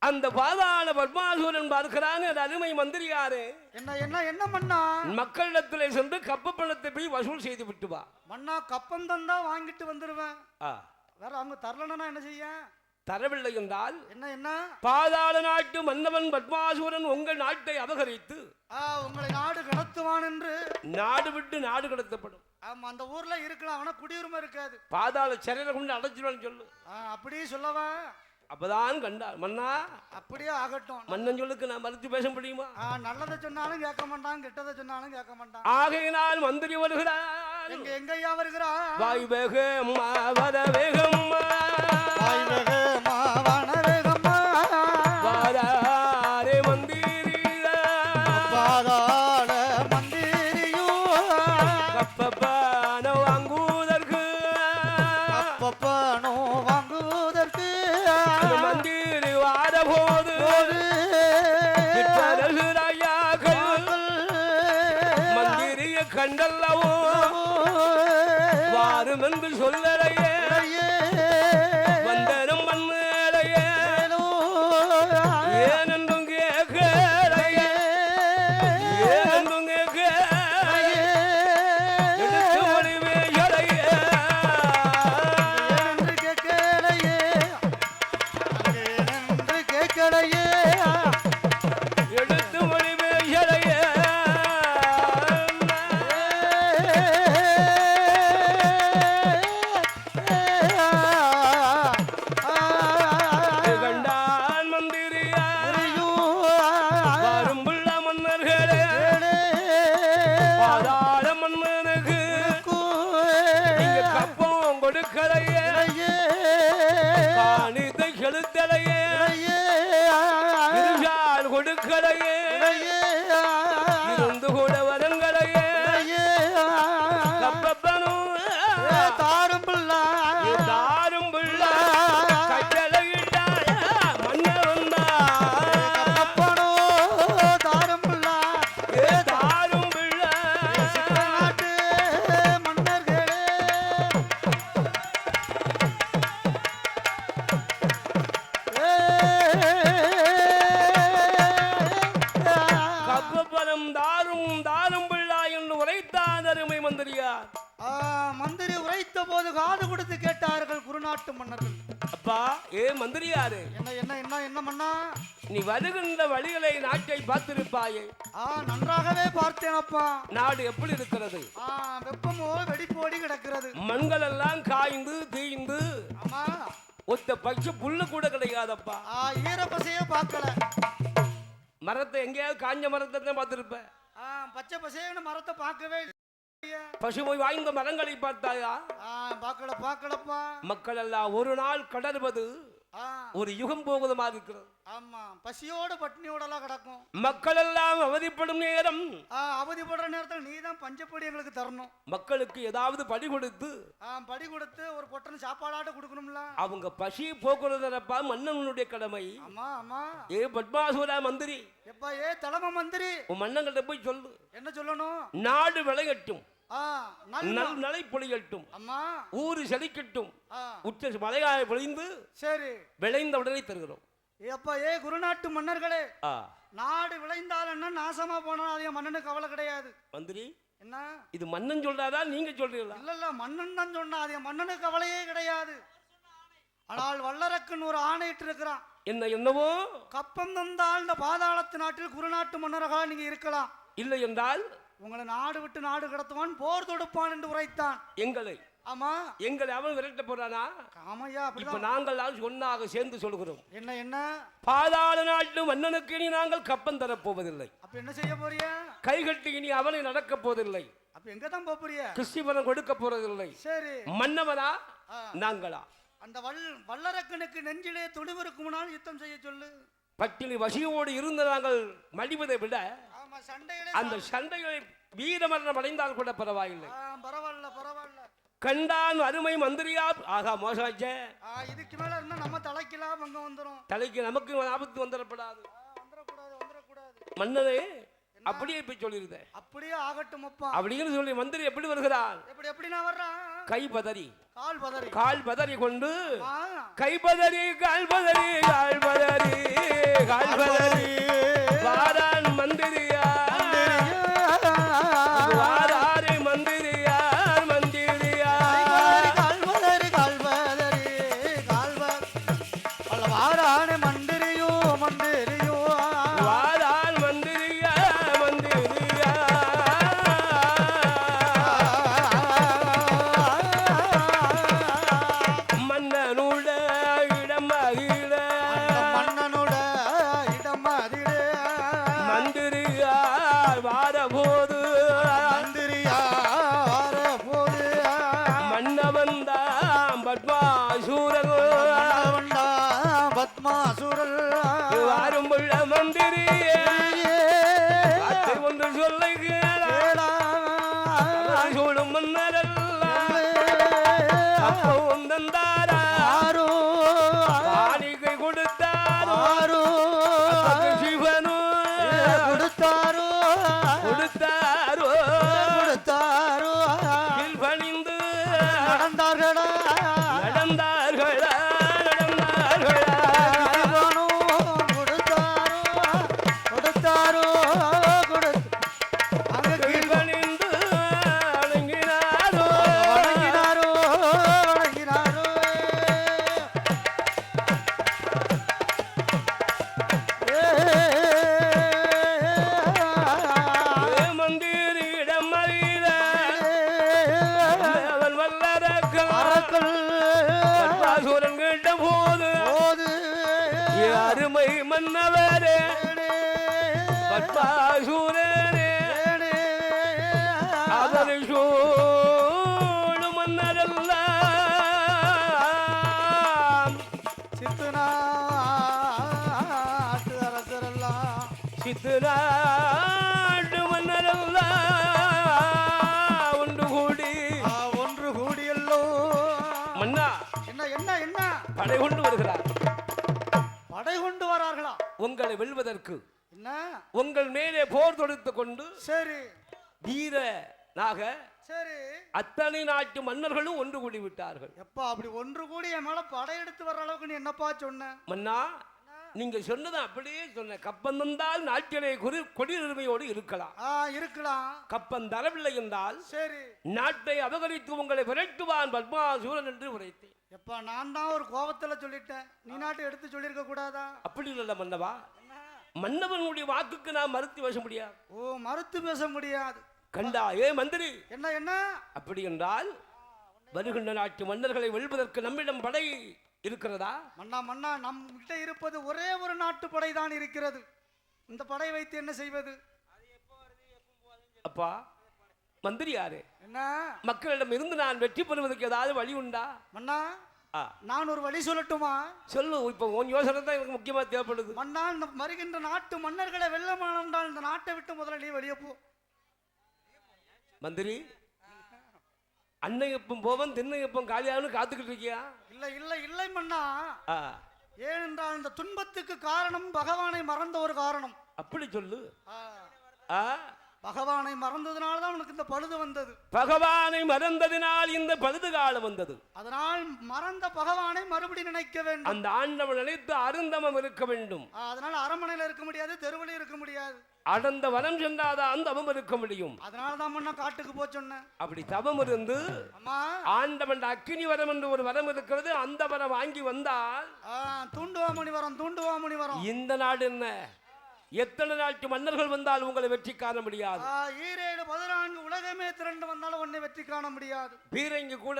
அந்த பாதாள பத்மாசுரன் பார்க்கிறான், அருமை மந்திரியாரு, என்ன மன்னா, மக்களிடத்திலே சென்று கப்ப பணத்தை போய் வசூல் செய்து விட்டு வா. மன்னா, கப்பம் தந்தா வாங்கிட்டு வந்துருவேன், வேற அவங்க தரலன்னா என்ன செய்ய? தரவில்லை என்றால் என்ன பாதாள நாட்டு மன்னவன் பத்மாசுரன் உங்கள் நாட்டை அபகரித்து உங்களை நாடு கடத்துவான் என்று, நாடு விட்டு நாடு கடத்தப்படும். ஆமா, அந்த ஊர்ல இருக்கலாம், ஆனா குடியுரிமை இருக்காது. பாதாள சிறையில கொண்டு அடைச்சிருவான்னு சொல்லு. அப்படியே சொல்லவா? அப்பதான் கண்டார் மன்னா. அப்படியே ஆகட்டும். மன்னன் சொல்லுக்கு நான் மறுத்து பேச முடியுமா? நல்லதை சொன்னாலும் கேட்க மாட்டான், கெட்டதை சொன்னாலும் கேட்க மாட்டான். ஆகையினால் மந்திரி வருகிறார். எங்கய்யா வருகிறார்? வாய் வேகம்மா வர வேகம்மா, வாய் வேகம்மா வர வேகம்மா, வாராரே மந்திரியா, பாதாள மந்திரியோ, கப்பப்பான வாங்கூர் வாரும் என்று சொல்லலையே வந்தனும் மண்ணையே ஏனென்றும் கேட்கலையே ஏனென்றும் கேட்கலையே எடுத்து மொழிவேலையே என்று கேட்கலையே என்று கேட்கலையே எடுத்து மொழிவேலையே கண்டான் மந்திரியா வரும்புள்ள மன்னர்களே பாதாள மன்னனுக்கு நீங்க கப்பம் கொடுக்கலையே காணித்தை செலுத்தலையே இருஜால் கொடுக்கலையே இருந்து கூட வரங்களையே கப்பப்பனும் தாரும் பிள்ளை தாரும் பிள்ளை கட்டளையிட்டாய மன்னர் வந்தார் கப்பனோ தாரும் பிள்ளை தாரும் பிள்ளை நாட்டு மன்னர்களே கப்பப்பனம் தாரும் தாரும் பிள்ளா என்று உரைத்தான் அருமை மந்திரியார். மந்திரி உரைத்த போது காது கொடுத்து கேட்டார்கள் குருநாட்டு மன்னர்கள். அப்பா ஏ மந்திரியாரு, என்ன என்ன என்ன என்ன மன்னா? நீ வருகின்ற வழிகளை நாட்டை பார்த்திருப்பாயே. நன்றாகவே பார்த்தேன் அப்பா. நாடு எப்படி இருக்கிறது? வெப்பமோ வெடிப்போடி கிடக்கிறது. மண்கள் எல்லாம் காய்ந்து தீய்ந்து ஆமா ஒத்த பச்சை புல்லு கூட கிடையாதப்பா. ஈரப்பசைய பார்க்கல. மரத்தை எங்கேயாவது காஞ்ச மரத்தை தான் பார்த்திருப்ப. பச்சை பசையான மரத்தை பார்க்கவே பசுமை வாய்ந்த மரங்களை பார்த்தாயா? பார்க்கலப்பா. மக்கள் எல்லாம் ஒரு நாள் கடறுவது ஒரு யுகம் போகுது மாதிரி இருக்கிறது. ஆமா பசியோட பட்டினியோட எல்லாம் கிடக்கும். மக்கள் எல்லாம் அவதிப்படும் நேரம், அவதிப்படுற நேரத்தில் நீ தான் பஞ்சப்படி எங்களுக்கு தரணும். மக்களுக்கு ஏதாவது படி கொடுத்து ஒரு பொட்டன சாப்பாடாட்ட கொடுக்கணும்ல. அவங்க பசி போக்குறதப்பா மன்னனுடைய கடமை. ஆமா ஆமா. ஏ பத்மாசுரா மந்திரி, எப்பா ஏ தலைமை மந்திரி, உன் மன்னங்கிட்ட போய் சொல்லு. என்ன சொல்லணும்? நாடு விளையட்டும், நலை பொழியட்டும், அம்மா ஊரு செழிக்கட்டும், உச்ச மழையாய் பொழிந்து சரி விளைந்த உடனே தருகிறோம். ஏப்பா ஏ குருநாட்டு மன்னர்களே, நாடு விளைந்தால் என்ன நாசமா போனா அது மன்னனுக்கு கவலை கிடையாது. மந்திரி என்ன இது மன்னன் சொல்றாரா நீங்க சொல்றீங்களா? இல்ல மன்னன் தான் சொன்னா அது மன்னனுக்கு கவலையே கிடையாது. ஆனால் வல்லரக்கன் ஒரு ஆணையிட்டு இருக்கிறான். என்னவோ கப்பம் தந்தால் இந்த பாதாளத்து நாட்டில் குருநாட்டு மன்னர்களாக நீங்க இருக்கலாம். இல்லை என்றால் உங்களை நாடு விட்டு நாடு கடத்துவான், போர் தொடுப்பான் என்று உரைத்தான். எங்களை ஆமா எங்களை அவன் விரட்ட போறானா? ஆமையா. இப்ப நாங்கள் ஒன்னாக சேர்ந்து சொல்கிறோம். என்ன என்ன? பாதாள நாட்டு மன்னனுக்கு இனி நாங்கள் கப்பம் தரப்போவதில்லை. அப்ப என்ன செய்ய போறிய? கைகட்டி இனி அவனை நடக்க போவதில்லை. அப்ப எங்க தான் போறிய? கிறிஸ்துவனம் கொடுக்க போறதில்லை. சரி மன்னவனா நாங்களா? அந்த வல்லரக்கனுக்கு நெஞ்சிலே துணிவு இருக்கும்னால் யுத்தம் செய்ய சொல்லு. பட்டினி வசியோடு இருந்து நாங்கள் மடிவதை விட அந்த சண்டைகளை வீரமரணம் அடைந்தால் கூட பரவாயில்லை. பரவாயில்ல பரவாயில்ல. கண்டான் அருமை மந்திரியா. ஆகா மோசமாச்சே. இதுக்கு மேல இருந்தா நம்ம தலைக்கலாம் அங்க வந்துரும். தலைக்கு நமக்கு ஆபத்து வந்துடப்படாது. வந்துடக்கூடாது. மன்னனே அப்படியே போய் சொல்லிருந்த. அப்படியே ஆகட்டும் அப்பா அப்படின்னு சொல்லி மந்திரி எப்படி வருகிறான்? எப்படி நான் வர்றேன்? கை பதறி கால் பதறி கொண்டு கை பதறி கால் பதறி கால் பதறி கால் பதறி வாரான் மந்திரியா வாராரி மந்திரியா மந்திரியா கால் பதறி கால் பதறி கால் பதறி வாரானே மந்திரியோ மந்திரியோ வாரான் மந்திரியா மந்திரியா மன்னனோட இடம் மகிழ மந்திரியா வாரபோது மன்னவன்தான் பத்மாசூரன் வாரும்புள்ள மந்திரியே அத்தை ஒன்று சொல்லை கேளா சொல்லும் மன்னரல்ல அப்போ தந்தாரோ காணிக்கை கொடுத்தாரோ சிவனோ கொடுத்தாரோ பணிந்து நடந்தார்களா நடந்தார்களா நடந்தார்களா கொடுத்தாரோ அங்க கீழ்பணிந்து வணங்கினாரோ வணங்கினாரோ மந்திரியிடம் அறிந்த அவன் வல்லரக்கல் பத்மாசுரன் கேட்ட போது அருமை மன்னவரே பத்மாசுரனே அவனை சூழ் மன்னரெல்லாம் சித்தநாட்டு அரசரெல்லாம் சித்தநாட்டு மன்னரெல்லாம் ஒன்று கூடியல்லோ மன்னா என்ன என்ன என்ன படை கொண்டு வருகிறார். படை கொண்டு வரார்களா? உங்களை வெல்வதற்கு என்ன உங்கள் மேலே போர் தொடுத்துக் கொண்டு சரி வீரனாக சரி அத்தனை நாட்டு மன்னர்களும் ஒன்று கூடி விட்டார்கள். எப்பா அப்படி ஒன்று கூடி என் மேல படையெடுத்து வர்ற அளவுக்கு நீ என்னப்பா சொன்ன? மன்னா நீங்க சொன்னதை அப்படியே சொன்ன. கப்பம் தந்தால் நாட்டிலே கொடியுரிமையோடு இருக்கலாம். இருக்கலாம். கப்பம் தரவில்லை என்றால் சரி நாட்டை அபகரித்து உங்களை விரட்டுவான் பத்மாசூரன் என்று உரைத்தேன். எப்பா நான் தான் ஒரு கோபத்துல சொல்லிட்டேன், நீ நாட்டை எடுத்து சொல்லியிருக்க கூடாதா? அப்படி இல்ல மன்னவா, மன்னவனுடைய வாக்குக்கு நான் மறுத்து பேச முடியாது. ஓ மறுத்து பேச முடியாது. கண்டா ஏ மந்திரி, என்ன என்ன அப்படி என்றால் வருகின்ற நாட்டு மன்னர்களை வெல்வதற்கு நம்மிடம் படை இருக்கிறதா? மன்னா மன்னா நம் கிட்ட இருப்பது ஒரே ஒரு நாட்டு படை தான் இருக்கிறது. இந்த படை வைத்து என்ன செய்வது? அப்பா மந்திரி யாரு? என்ன மக்களிடம் இருந்து நான் வெற்றி பெறுவதற்கு ஏதாவது வழி உண்டா? மன்னா நான் ஒரு வழி சொல்லட்டுமா? சொல்லு. இப்ப உன் யோசனை தான் எனக்கு முக்கியமா தேவைப்படுது. மன்னா வருகின்ற நாட்டு மன்னர்களை வெல்லமானால் இந்த நாட்டை விட்டு முதல்ல நீ வெளியே போ. மந்திரி அன்னையப்பம் போவன் திண்ணையப்பம் காலியானு காத்துக்கிட்டு இருக்கியா? இல்ல இல்ல இல்லை மன்னா. ஏனென்றால் இந்த துன்பத்துக்கு காரணம் பகவானை மறந்த ஒரு காரணம். அப்படி சொல்லு. பகவானை மறந்ததுனால தான் உனக்கு இந்த பழுது வந்தது. பகவானை மறந்ததினால் இந்த பழுது காலம் வந்தது. அதனால் மறந்த பகவானை மறுபடி நினைக்க வேண்டும். அந்த ஆண்டவன் நினைத்து அருந்தமம் இருக்க வேண்டும். அதனால அரண்மனையில இருக்க முடியாது, தெருவில் இருக்க முடியாது. அடர்ந்த வனம் சென்றாதான் தவம் இருக்க முடியும். அதனால தான் முன்ன காட்டுக்கு போ சொன்னேன். அப்படி தவம் இருந்து ஆண்டவன் அக்கினி வரம் என்று ஒரு வரம் இருக்கிறது, அந்த வரம் வாங்கி வந்தால் தூண்டுவாமணி வரம், தூண்டுவாமணி வரம். இந்த நாடு என்ன எத்தனை நாட்டு மன்னர்கள் வந்தால் உங்களை வெற்றி காண முடியாது. 14 உலகமே திரண்டு வந்தாலும் உன்னை வெற்றி காண முடியாது. பீரங்கி கூட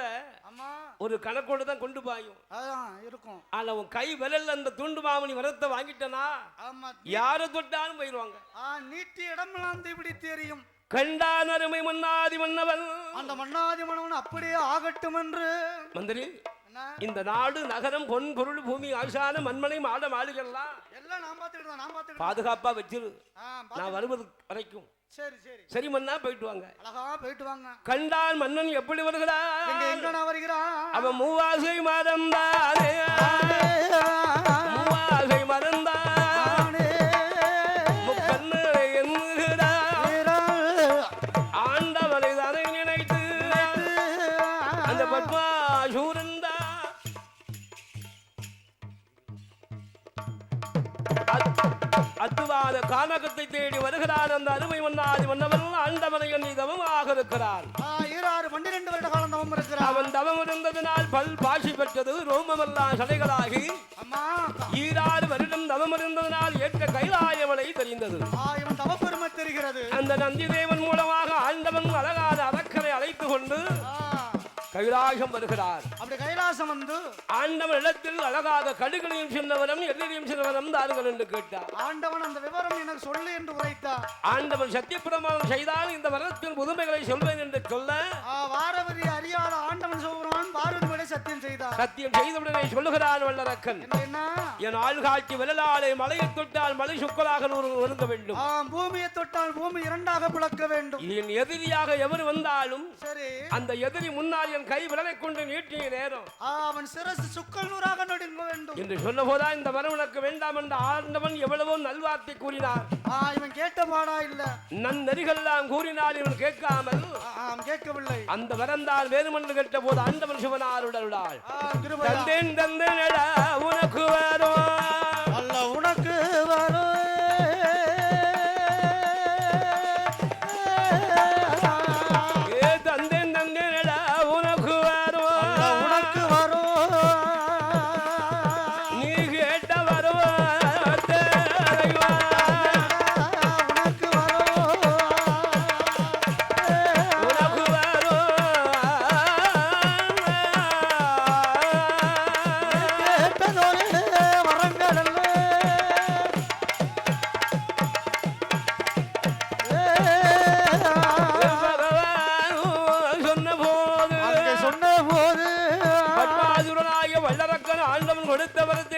ஒரு கணக்கோடு தான் கொண்டு பாயும். அதான் இருக்கும். ஆனா உன் கை விரல்ல அந்த துண்டு மாமணி வரத்தை வாங்கிட்டனா யார தொட்டாலும் போயிடுவாங்க. நீட்டி இடமெல்லாம் இப்படி தெரியும். கண்டான் அருமை மன்னாதி மன்னவன். அந்த மன்னாதி மன்னவன் அப்படியே ஆகட்டும் என்று. மந்திரி இந்த நாடு நகரம் பொன் பொருள் பூமி ஆசான மண்மனை மாட மாளிகெல்லாம் எல்லாம் நான் பாத்துக்கிட்டு பாதுகாப்பா வச்சிரு. நான் வருவது வரைக்கும். சரி சரி சரி மன்னா, போயிட்டு வாங்க. அழகா போயிட்டு வாங்க. கண்டான் மன்னன் எப்படி வருகிறான்? எங்கடா வருகிறான்? அவன் மூவாசை மறந்தானே, மூவாசை மறந்தானே, முக்கண்ணரை எண்ணுகிறான். ஆண்டவனை தானே நினைத்து அந்த பத்மாசூரன் அத்துவாத கானகத்தை தேடி வருகிறான். அந்த அருமை மன்னாதி மன்னவன் ஆண்டவனை எண்ணி தவமாக இருக்கிறான். 12 வருட காலம் தவம் இருக்கிறான். அவன் தவம் இருந்ததினால் பல் பாசி பெற்றது, ரோமமெல்லாம் சடைகளாகி 16 வருடம் தவம் இருந்ததனால் ஏற்ற கைலாயமலை தெரிந்தது. இவன் தவ பெருமை தெரிகிறது. அந்த நந்தி தேவன் மூலமாக ஆண்டவன் அழகான அரக்கரை அழைத்து கொண்டு கைலாசம் வருகிறார். அப்படி கைலாசம் வந்து ஆண்டவன் இடத்தில் அழகாக கடுகளையும் சின்னவரம் எதிரையும் சின்னவரம் தாருங்கள் என்று கேட்டார். ஆண்டவன் அந்த விவரம் எனக்கு சொல்லு என்று உரைத்தார். ஆண்டவன் சத்தியப்பிரமாணம் செய்தால் இந்த வரத்தின் புதுமைகளை சொல்வேன் என்று சொல்ல வாரவதி அறியாத ஆண்டவன் சொல்கிறான். பார்வதி சத்தியம் செய்தார். சத்தியம் செய்தவுடனே சொல்லுகிறான் வல்லரக்கன், என்ன? என் ஆள்காட்சி விரலாலே மலையை தொட்டால் மலை சுக்கலாக ஒழுங்க வேண்டும். பூமியை தொட்டால் பூமி இரண்டாக பிளக்க வேண்டும். என் எதிரியாக எவர் வந்தாலும் சரி, அந்த எதிரி முன்னால் என் கை விரலை கொண்டு நீட்டிய நேரம் அவன் சிரசு சுக்கல் நூறாக நடுங்க வேண்டும் என்று சொன்ன போதா இந்த வரம் உனக்கு வேண்டாம் என்று ஆண்டவன் எவ்வளவோ நல்வார்த்தை கூறினார். இவன் கேட்ட பாடா இல்ல, நன்னெறிகள்லாம் கூறினால் இவன் கேட்காமல் கேட்கவில்லை. அந்த வரந்தால் வேறுமன்று கேட்ட போது ஆண்டவன் சிவனார் உடலுடாள் தந்தேன் தந்தேனடா உனக்கு வரும் அல்ல உனக்கு வரும் தந்தேன் தந்தேனடா உனக்கு வரும் உனக்கு வரும் நீ கேட்ட வருவ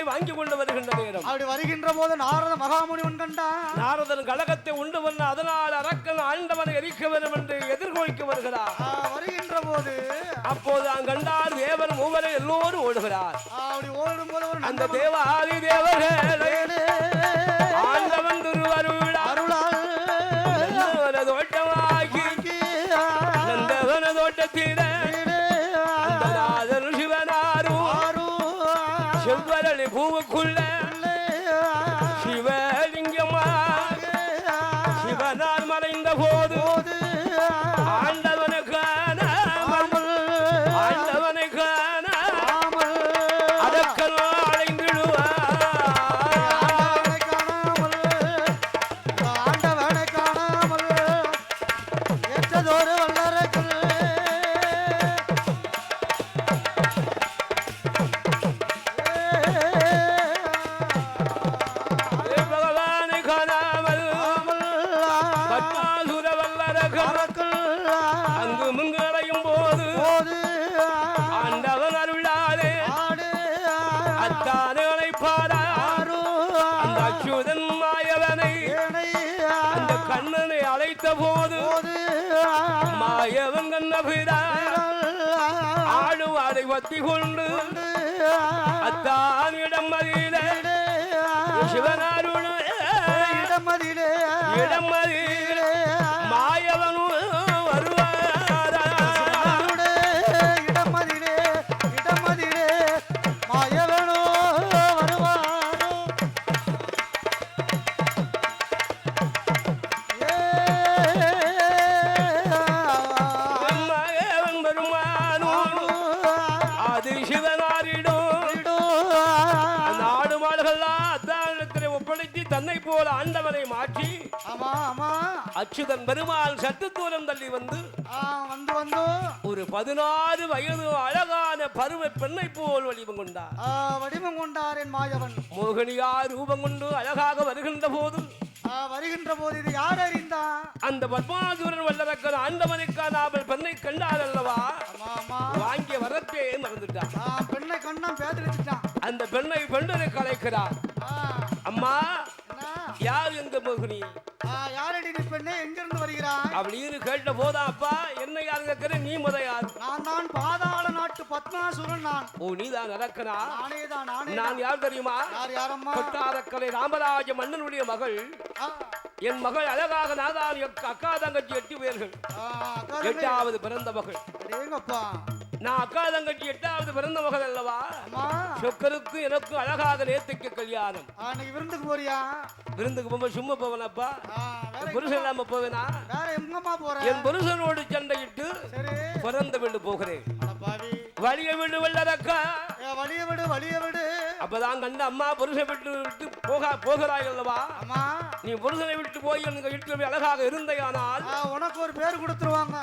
வாங்கி கொண்டு வருகின்ற நேரம் அப்படி வருகின்ற போது நாரத மகாமுனிவன் கண்டான். நாரதன் கலகத்தை உண்டு வந்த அதனால் அரக்கன் ஆண்டவனை எரிக்க வேண்டும் என்று எதிர்கொள்க்க வருகிறார். வருகின்ற போது அப்போது கண்டார் தேவர் மூவரை எல்லோரும் ஓடுகிறார். அப்படி ஓடும் போது அந்த தேவாதி தேவர்களே ஆண்டவன் திருவருள் அருளால் தோட்டமாக்கி நந்தவன தோட்டத்திட செவ்வரளி பூவுக்குள்ள சிவலிங்கமா சிவனால் மறைந்த போது ஆண்டவனை காணாமல் அதற்கெல்லாம் கண்ணனை அழைத்த போது மாயவன் கண்ணபிரான் ஆடுவாரை வத்தி கொண்டு அத்தானிடம் மதியிலே சிவனாருள் இடம் மதியிலே மாயவன் வருவாரா இடம் மதியிலே மாயவனோ வருவாரோ தன்னை போல ஆண்டவனை மாற்றி அச்சுதன் பெருமாள் சற்று தூரம் தள்ளி வந்து ஒரு 16 வயது அழகான பருவ பெண்ணை போல் வடிவம் கொண்டார் என் மாயவன். மோகினியார் ரூபம் கொண்டு அழகாக வருகின்ற போது இது யார் அறிந்தா அந்த பத்மாசுரன் வல்லரக்கன் ஆண்டவனை காணாமல் பெண்ணை கண்டார் அல்லவா, வாங்கிய வரத்தே மறந்துட்டான். பெண்ணை கண்ணா பேதலிச்சுட்டான். அந்த பெண்ணை பெண்ணனை கலைக்கிறார். அம்மா யார் எங்க மோகினி, யாரடி நீ பெண்ணே, எங்க இருந்து வருகிறாய் அப்படின்னு கேட்ட போதா அப்பா என்ன யாரு கேட்கிற, நீ முத யார்? நான் பாதாள நாட்டு பத்மாசுரன். நான் ஓ நீதான் நடக்கனா? நானே. நான் யார் தெரியுமா? யாரம்மா? கொட்டாரக்கலை ராமராஜ மன்னனுடைய மகள். என் மகள் அழகாக நாதான் அக்கா தங்கச்சி 8 பேர்கள், 8வது பிறந்த மகள். நான் அக்கா தங்கச்சி 8வது பிறந்த மகள் அல்லவா. சொக்கருக்கு எனக்கு அழகாக நேர்த்திக்கு கல்யாணம். விருந்துக்கு போறியா? விருந்துக்கு போக சும்மா போவனப்பா, புருஷன் இல்லாம போவேனா? என் புருஷனோடு சண்டையிட்டு பிறந்த வீடு போகிறேன். வழிய விடு வல்லரக்கா, வழிய விடு. அப்பதான் கண்ட அம்மா புருஷனை விட்டு போகிறாய் அல்லவா. நீ புருஷனை விட்டு போய் எங்க வீட்டில் அழகாக இருந்தையானால் உனக்கு ஒரு பேர் கொடுத்துருவாங்க.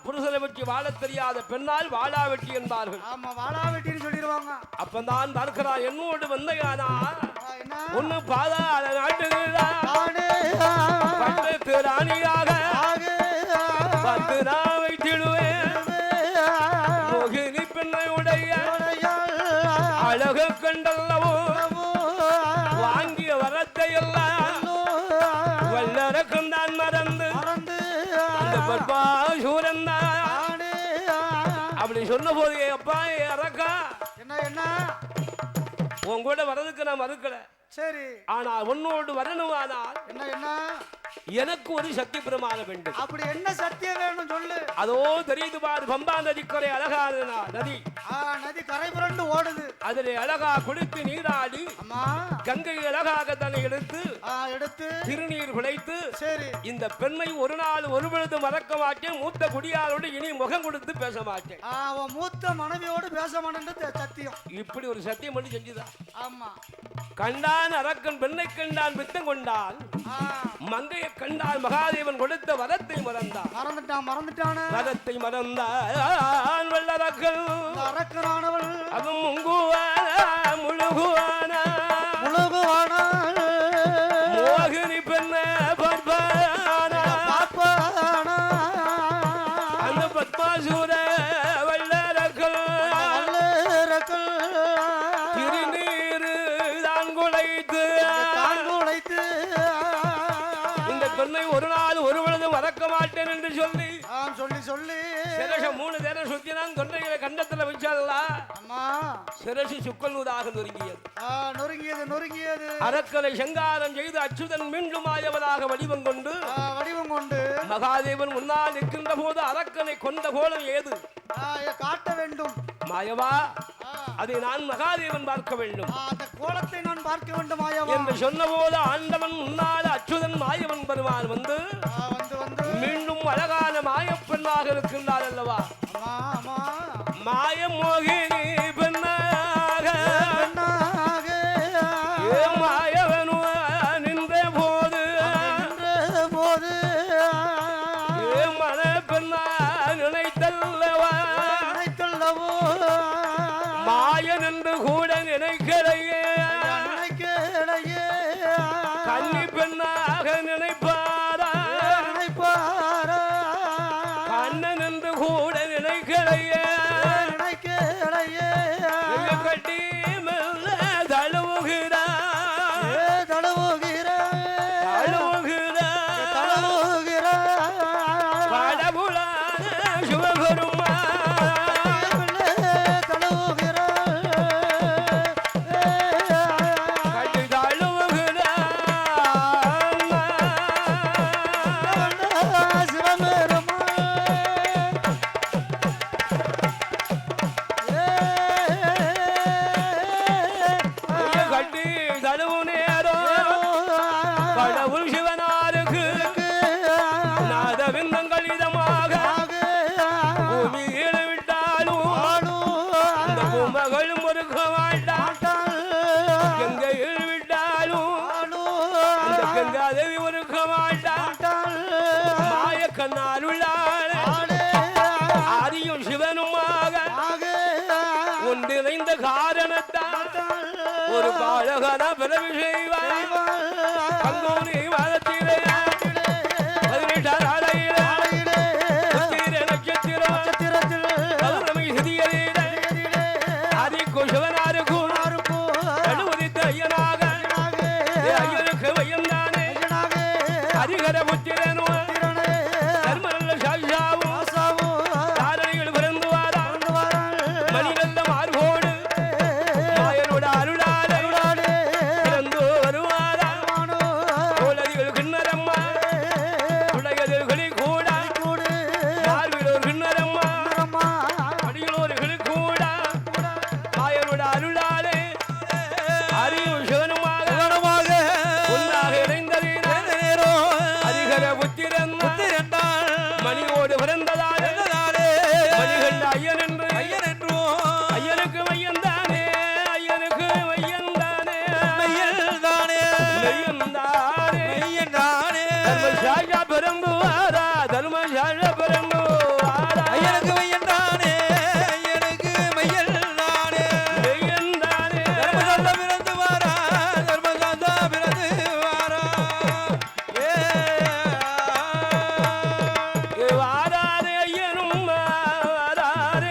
புருஷனை வச்சு வாழ தெரியாத பெண்ணால் வாழா வெட்டி என்பார்கள். வாழா வெட்டின்னு சொல்லிடுவாங்க. அப்பதான் பார்க்கிறான் என்னோடு வந்தையானா ஒன்னு பாதாள நாட்டுகிறான் பட்டத்து ராணியாக 10 நான் வைத்திடுவேன். மோகினி பெண்ணை உடைய அழகு கண்டல்லவோ வாங்கிய வரத்தை எல்லாம் வல்லரக்கம் தான் மறந்து அந்த பத்மாசூரன் தான் அப்படி சொன்ன போது அப்பா அரக்கா என்ன உன் கூட வர்றதுக்கு நான் மறுக்கல சரி ஆனா உன்னோடு வரணுமானால் என்ன எனக்கு ஒரு சத்திய பிரமாணம் வேண்டும் அப்படி என்ன சத்தியம் வேணும் சொல்லு அதோ தெரியுது பாரு பம்பா நதிக்கரை அழகான நதி நதி கரை புரண்டு ஓடுது அதிலே அழகா குளித்து நீராடி கங்கை அழகாக தன்னை எடுத்து திருநீர் குலைத்து சரி இந்த பெண்ணை ஒரு நாள் ஒரு பொழுது மறக்க மாட்டேன் மூத்த குடியாரோடு இனி முகம் கொடுத்து பேச மாட்டேன் மூத்த மனைவியோடு பேச மாட்டேன் சத்தியம் இப்படி ஒரு சத்தியம் பண்ணி செஞ்சுதான் ஆமா கண்டான் அரக்கன் பெண்ணை கண்டான் பித்தம் கொண்டான் மங்கையை கண்டான் மகாதேவன் கொடுத்த வரத்தை மறந்துட்டான் வரத்தை மறந்தான் வல்லரக்கன் அரக்கனானவள் அவன் முழுகுவானா மோகினி பெண்ண பார்ப்பானா அந்த பத்மாசூர வல்லரக்கன் திருநீர் தான் குலைத்து இந்த பெண்ணை ஒரு நாள் ஒரு பொழுதும் மறக்க மாட்டேன் என்று சொல்லி சிரச 3 நேரம் சுத்தினான் தொண்டைகளை கண்டத்துல வச்சால சிரசு சுக்கல்வதாக நொறுங்கியது அரக்கனை சங்காரம் செய்து அச்சுதன் மீண்டும் மாயவனாக வடிவம் கொண்டு மகாதேவன் முன்னால் நிற்கின்ற போது அரக்கனை கொண்ட கோலம் ஏது காட்ட வேண்டும் மாயவா அதை நான் மகாதேவன் பார்க்க வேண்டும் அந்த கோலத்தை நான் பார்க்க வேண்டும் மாயவா என்று சொன்ன போது ஆண்டவன் முன்னால் அச்சுதன் மாயவன் பெருமான் வந்து மீண்டும் அழகான மாயப்பெண்ணாக இருக்கின்றார் அல்லவா மாய மோகினி பெண்ணாக மாயவன் நின்ற போது மன பெண்ணா நினைத்தல்லவா மாயன் என்று கூட நினைக்கலையே கன்னி பெண்ணாக நினைப்பாரா கண்ணன் என்று கூட நினைக்கலையே கட்டி மெல்ல படபுலான சிவபெருமா ஆதியும் சிவனுமாக ஒன்றிணைந்த காரணத்தால் ஒரு பாலகன பிறவி செய்வார் பங்குனி மாதத்திலே 18 நட்சத்திரத்தில் பௌர்ணமி திதியிலே ஆதிக்கும் சிவனாருக்கும் நடுவதித்த ஐயனாக ஐயனுக்கு வையந்தானே அதிகர புத்திரனும்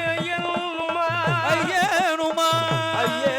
ஐயனுமா ஐயனுமா ஐயே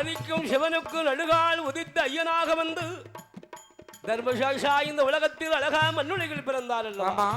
ஆதிக்கும் சிவனுக்கு நடுகால் உதித்த ஐயனாக வந்து தர்மசாஷா இந்த உலகத்தில் அழகா மண்ணுலைகள் பிறந்தார் அல்லவா